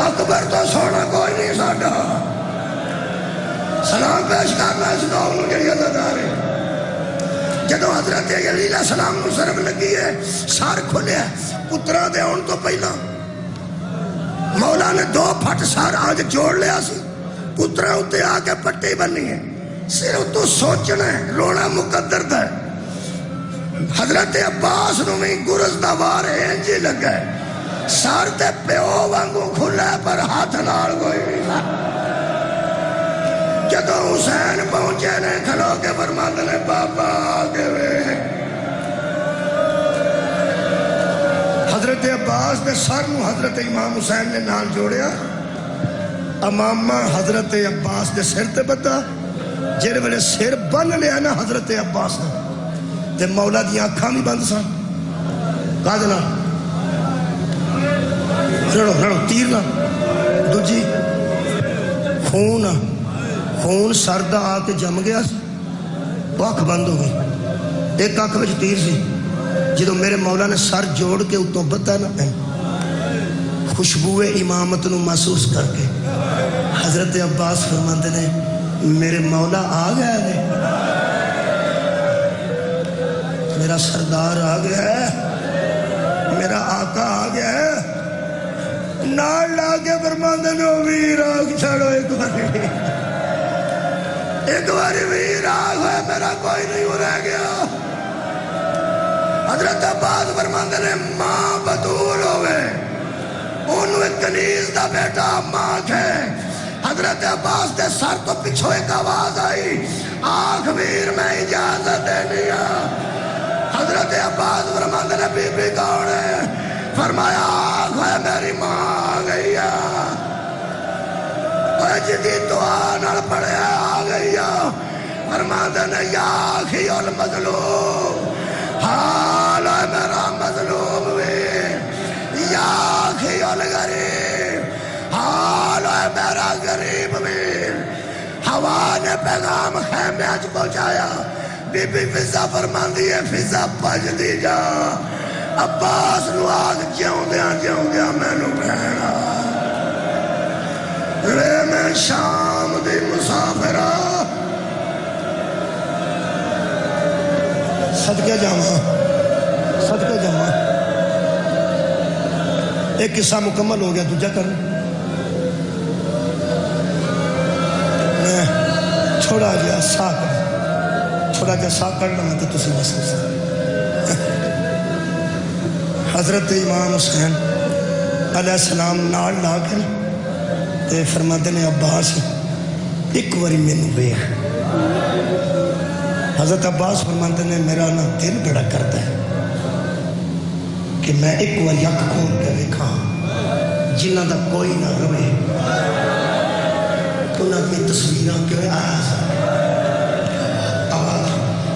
اکبر تو سونا کوئی نہیں ساڈا. سلام پیش کرنا اس قوم نو جڑی عزادار ہے. جدو حضرت علی علیہ السلام نو ضرب لگی ہے سر کھلیا پترا دے آن تو پہلا مولا نے 2 پھٹ سر آج جوڑ لیا سی. پترا اتنے آ کے پٹی بنی ہے صرف تو سوچنا ہے رونا مقدر دا ہے. حضرت عباس نو بھی گرز دا وار انجی لگا ہے سر تے پیو وانگو کھلا ہے پر ہاتھ نال کوئی نہیں. جدو حسین پہنچے نے کھلو کے فرماتے نے بابا آگے وے. حضرت عباس نے سر نو حضرت امام حسین نے نال جوڑیا. امامہ حضرت عباس نے سر تے بتا جڑے ویلے سر بن لیا نا حضرت عباس نے تے مولا دی آنکھاں بھی بند سن. کا دینا رڑو رڑو تیر نہ دوجی خون سر دا آ کے جم گیا سی. وہ اکھ بند ہو گئی. ایک اکھ وچ تیر سی. جدو میرے مولا نے سر جوڑ کے اتوں بتا نا خوشبو امامت نو محسوس کر کے حضرت عباس فرماتے نے میرے مولا آ گیا ہے میرا سردار آ گیا ہے میرا آقا آ گیا ہے. نال لا کے فرماتے نے ویر آگ چھڑو ایک باری ویر آگ ہے میرا کوئی نہیں ہو رہ گیا. حضرت عباس فرماتے نے ماں بطول ہوئے انہوں ایک کنیز دا بیٹا ماں ہے. حضرت عباس دے سر تو پچھو ایک آواز آئی آنکھ ویر میں اجازت دینی ہے. حضرت عباس فرماتے نے بی بی کون ہے فرمایا آنکھ ہے میری ماں آ گئی ہے. جدی دعا نال پڑھے آ گئی ہے. فرماتے نے یا اخی المظلوم حال ہے میرا مظلوم وے یا اخی الغریب حال ہے میرا غریب وے. ہوا نے پیغام خیمے اچ پہنچایا. بی بی فضا فرماندی ہے فضا بج دی جا عباس نو آگ جیوں دیا میں نو بھیڑا رے میں شام دی مسافرہ. صدقے جاواں ایک قصہ مکمل ہو گیا دوجا کر میں تھوڑا جہا سا کرنا تو تسی محسوس. حضرت امام حسین علیہ السلام نال لا کے تے فرماتے نے عباس ایک واری مینوں ویکھ. حضرت عباس فرماتے نے میرا نا دل بڑا کرتا ہے کہ میں ایک واری اکھ کھول کے ویکھاں جنہ دا کوئی نہ رہے انہاں دی تصویراں کیویں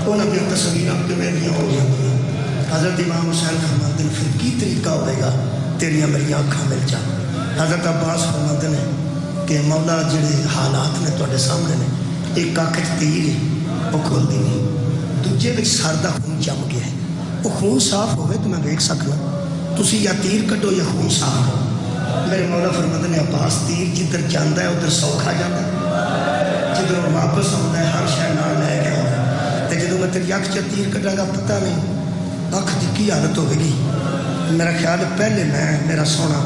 انہاں دی تصویراں کیویں نہیں ہو جاندیاں. حضرت امام حسین فرماتے ہیں پھر کی طریقہ ہوئے گا تیریاں میری آنکھاں مل جا. حضرت عباس فرماتے ہیں کہ مولا جڑے حالات نے تواڈے سامنے نے ایک اکھ وچ تیر وہ کھول دی نہیں دوجے وچ سر دا خون جم گیا ہے. وہ خون صاف ہوئے تو میں ویکھ سکنا تسی یا تیر کٹو یا خون صاف کرو. میرے مولا فرماتے ہیں عباس تیر جدھر جاندا ہے ادھر سوکھا جاندا ہے جدھر واپس آتا ہے ہر شے نال لے کے آتا ہے. تے جدوں میں تیری اکھ چ تیر کٹاں گا پتہ نہیں اکھ دی کی حالت ہوے گی. میرا خیال ہے پہلے میں میرا سونا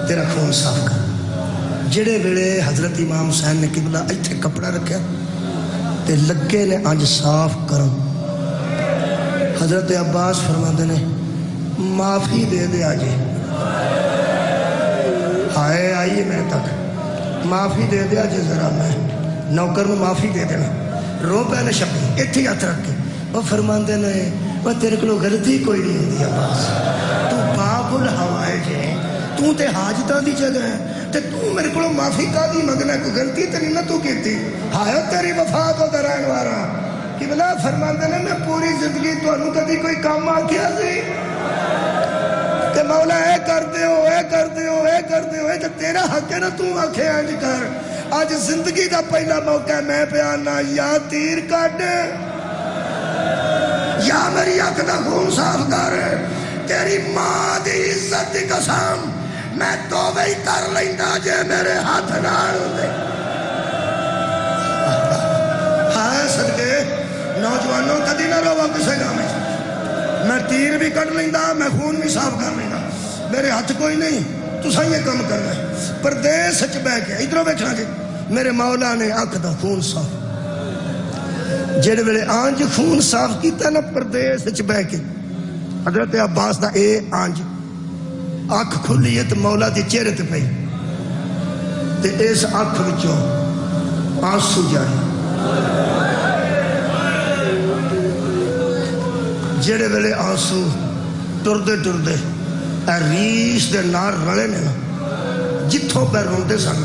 تیرا خون صاف کر. جڑے ویلے حضرت امام حسین نے قبلہ ایتھے کپڑا رکھیا تے لگے نے اج صاف کرن. حضرت عباس فرماتے نے معافی دے دے آجے ہائے آئیے میرے تک معافی دے دے آجے ذرا میں نوکر میں معافی دے دینا. رو پہنے شبی اتھی ہاتھ رکھ کے وہ فرماتے نے وہ تیرے کو غلطی کوئی نہیں ہوتی عباس تو باب الحوائے جے تو تے حاجتاں دی جگہ ہے تے تو میرے کو معافی کا دی مگنا کوئی غلطی تے نہیں نہ تو کیتی ہائے تیری وفا تو درائن وارا کہ بلا فرماندے نے میں پوری زندگی تانوں کدی کوئی کام آکھیا سی تے مولا اے کر دیو اے کر دیو اے کر دیو اے تے تیرا حق ہے نا تو آکھے انج کر. اج زندگی دا پہلا موقع میں بیانا یا تیر کٹ یا میری اکھ دا خون صاف کر. تیری ماں دی عزت دی قسم میں توبہ ہی کر لینا جے میرے ہاتھ نال ہوندے ہاں صدقے نوجوانوں کدی نہ رو کسے کام میں تیر بھی کٹ لینا میں خون بھی صاف کر لینا میرے ہاتھ کوئی نہیں تساں یہ کام کرنا ہے پردیس وچ بیٹھ کے ادھروں بیٹھنا جی میرے مولا نے اکھ دا خون صاف جڑے ویلے آنج خون صاف کیتا نا پردیس وچ بیٹھ کے حضرت عباس دا اے آنج اکھ کھلی ہے تو مولا دی چہرے تے پئی تے اس اکھ وچوں آنسو جاری جڑے ویلے آنسو ٹردے ٹردے ریش دے نار رلے نے نا جتھوں پہ روندے سن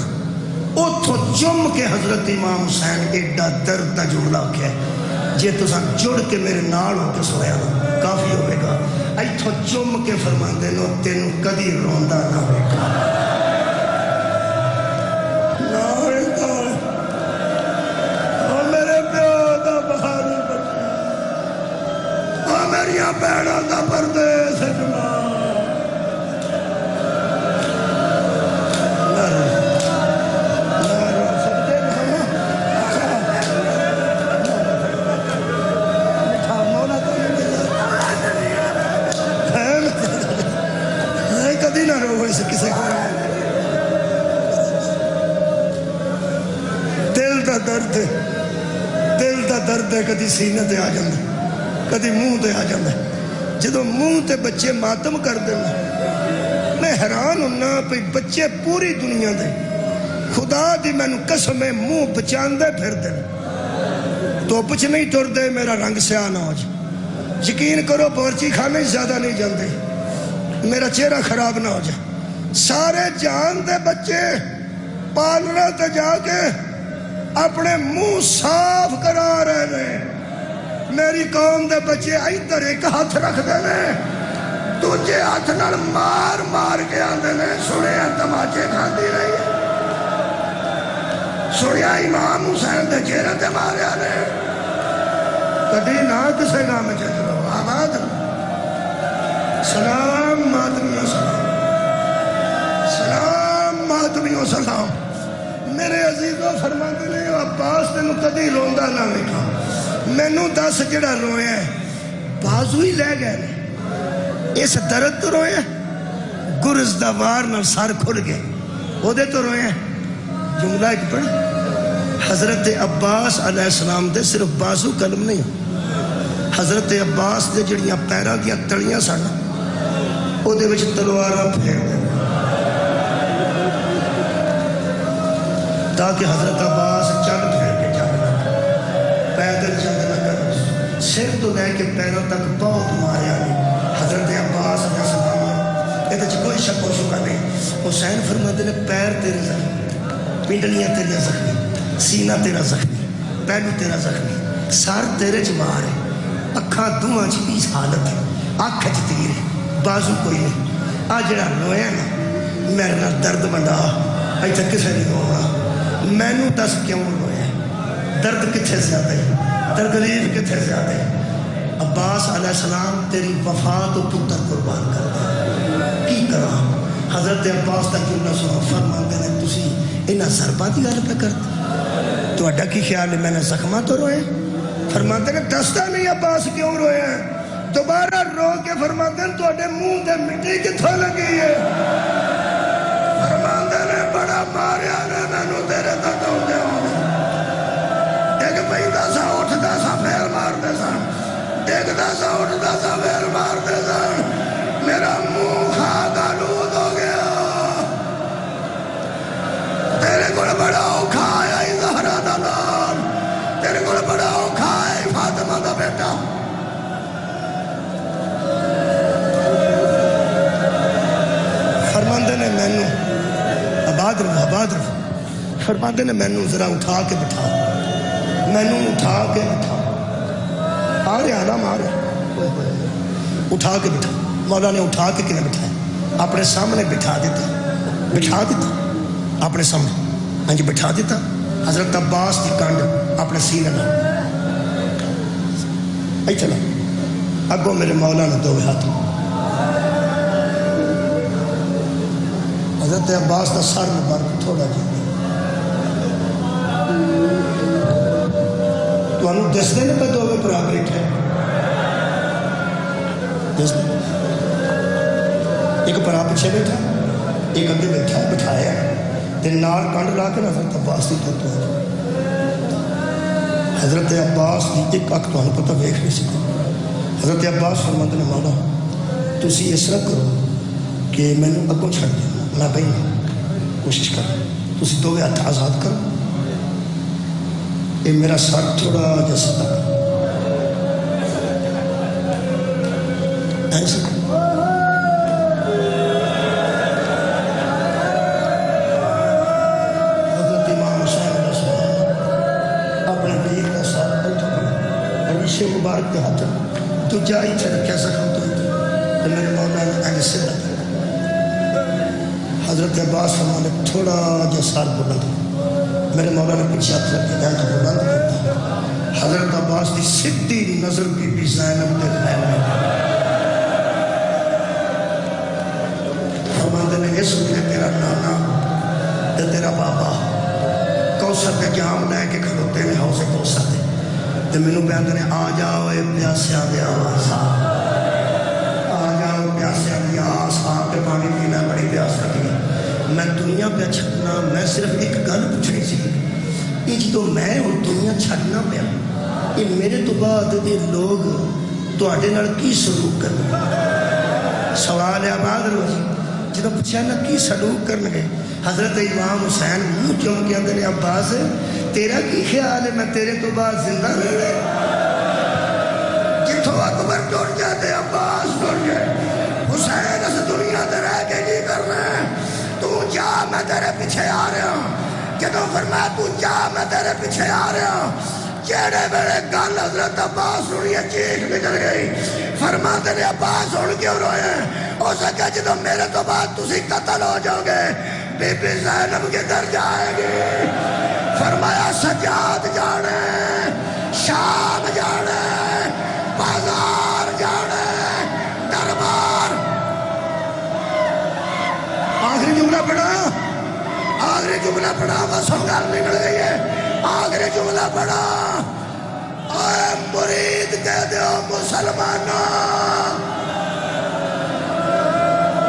اتھوں چم کے حضرت امام حسین ایڈا درد دا جملہ کیا جے تو سن جڑ کے میرے نال ہو کے سویا کافی ہوئے گا ایتھوں چم کے فرماندے نو تینوں کدی روندا نہ ہوئے گا پیڑا دا پردیس کدی نہ رو سے کسی کو دل دا درد ہے کدی سینے تے آ جاندے کدی منہ تے آ جاندے جدو منہ تے بچے ماتم کر دینا میں حیران ہونا پہ بچے پوری دنیا دے خدا دی میں قسم منہ بچاندے پھر دے تو پچھ نہیں ٹر دے میرا رنگ سیاہ نہ ہو جائے یقین کرو بورچی کھانے زیادہ نہیں جاندے میرا چہرہ خراب نہ ہو جائے سارے جان دے بچے پالنا تے جا کے اپنے منہ صاف کرا رہے ہیں میری قوم دے بچے ادھر ایک ہاتھ رکھ دینے دوجے ہاتھ نال مار مار کے آندے نے سنیا تماچے کھاندی رہی ہے سنیا امام حسین دے چہرے تے ماریا نے کدی نہ کسے گاہ میں چلو آباد سلام ماتمیوں سلام سلام ماتمیوں سلام میرے عزیزوں فرماندے نے عباس تینوں کدی روندا نہ ویکھا مینوں دس جڑا رویا ہے بازو ہی لے گئے اس درد تو رویا گرز دا وار نال سر کھل گئے وہ دے تو رویا جملہ ایک پڑھ حضرت عباس علیہ السلام دے صرف بازو قلم نہیں حضرت عباس دے جڑیاں پیران دیاں تڑیاں سن وہ دے وچ تلواراں پھیر دے تاکہ حضرت عباس چل پھیر کے چل پیدل چل سر تو لے کے پیروں تک بہت ماریا نہیں حضرت عباس علیہ السلام یہ تو کوئی شک و شبہ نہیں حسین فرماتے نے پیر تیرے زخمی پنڈلیاں تیرے زخمی سینہ تیرا زخمی پہلو تیرا زخمی سار تیرے چ مار ہے اکھاں دوہاں چ اس حالت ہے اکھ چ تیر ہے بازو کوئی نہیں آ جڑا رویا نا میرے نال درد بنڈا ایتھے کسے نہیں ہونا مینوں دس کیوں رویا درد کتھے زیادہ ہے تکلیف کتھے زیادہ ہے عباس علیہ السلام تیری وفا تو پتر قربان کرتا کی کرا حضرت عباس تک جملہ سنا فرماندے نے تسی انہاں ضربہ دی گل پہ کرتے تو اڈا کی خیال ہے میں نے زخمہ تو روئے فرماندے نے دستا نہیں عباس کیوں روئے ہیں دوبارہ رو کے فرماندے نے تو اڈے منہ دے مٹی کتھوں لگی ہے فرماندے نے بڑا ماریا نے مینو تیرے تک ہوندے ہوندے ایک پہندا سا اٹھدا سا پھیر ماردے سا دیکھدا سا اٹھدا سا پھیر ماردے سا میرا منہ خاک آلود ہو گیا تیرے کو بڑا اوکھا آیا زہرا دا لال تیرے کو بڑا اوکھا ہے فاطمہ دا بیٹا فرماندے نے مینوں آباد رہو فرماندے نے مینوں ذرا اٹھا کے بٹھا مینوں اٹھا کے بٹھا آ رہا نا مار اٹھا کے بٹھا مولا نے اٹھا کے کنے بٹھایا اپنے سامنے بٹھا دیتا اپنے سامنے ہاں جی بٹھا دیتا حضرت عباس کی کانڈ اپنے سینے میں اے چلا اگوں میرے مولا نے دو ہاتھ حضرت عباس کا سر مبارک تھوڑا جی تمہیں دستے نا پہ دونوں برا بیٹھے ایک برا پیچھے بیٹھا ایک اگے بیٹھا بٹھایا تے نال کنڈ لا کے حضرت عباس کی تو حضرت عباس کی ایک اک تمہیں پتہ ویکھ نہیں سکتا حضرت عباس فرماتے نے مولا تسی اس طرح کرو کہ میں نے اگوں چھڑ دینا میں بھائی کوشش کر تسی دو ہاتھ آزاد کرو یہ میرا سر تھوڑا جیسا تھا ایسے حضرت امام حسین علیہ السلام اپنے پیر کا ساتھ بیٹھا عریشے مبارک کے ہاتھ تو جائی تھے کیسا کھا تو میرے مولا نے ایسے سیدھا کر حضرت عباس فرمانے تھوڑا جا سار بلند میرے مولا نے پیچھے ہاتھ رکھ کے تو بلند کرتا حضرت عباس کی سدھی نظر بی بی زینب کے خیال میں فرماتے نے اس لیے تیرا نانا تے تیرا بابا کوثر کے جام لے کے کھڑوتے ہیں حوض کوثر دے تے مینوں بیان نے آ جاؤ اے پیاسیاں دے آواز آ جاؤ پیاسیاں دی آس آپ کے پانی پینا بڑی پیاس لگی میں دنیا پہ چھڑنا میں صرف ایک گل پوچھنی سی یہ جدو میں اور دنیا چھڑنا پیا یہ میرے تو بعد یہ لوگ تواڈے نال کی سلوک کرنے سوال ہے آباد روز جدو پوچھا نا کی سلوک کرنے حضرت امام حسین منہ چوم کے اندر عباس تیرا کی خیال ہے میں تیرے تو بعد زندہ رہنا جتوں اکبر ٹوٹ جاتے عباس ٹوٹ جائے حسین اس دنیا تے رہ کے نہیں کرنا تو جا میں تیرے پیچھے آ رہا ہوں جدوں فرمایا تو جا میں تیرے پیچھے آ رہا ہوں جیڑے میرے گل حضرت عباس سنی چیخ نکل گئی فرماتے نے عباس سن کیوں روئے ہو سکا جدوں میرے تو بعد تسی قتل ہو جاؤ گے بی بی زینب کے در جائے گی فرمایا سجاد جانے شام جانے بازار جانے دربار آخری جملہ پڑھا آخری جملہ پڑھا بس گل نکل گئی ہے آخری جملہ پڑھا اے مرید کہہ دو مسلمانوں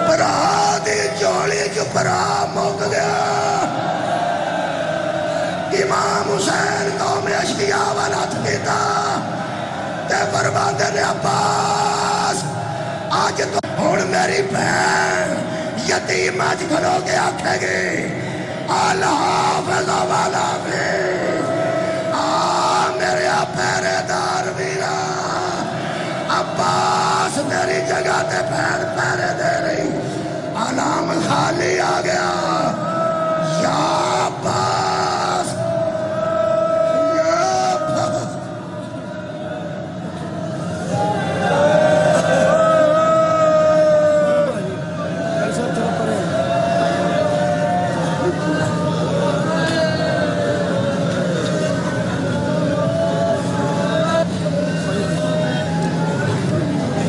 برا دی جوڑی جو برا موک گیا امام حسین قوم اشقیاء والا ہاتھ دیتا تے فرماتے نے عباس آج تو ہون میری بہن یتیم آج کھلو کے آکھے گے اللہ حافظ والا حافظ میرے پیرے دار میرا عباس میری جگہ تے پیر پیرے دے رہی علام خالی آ گیا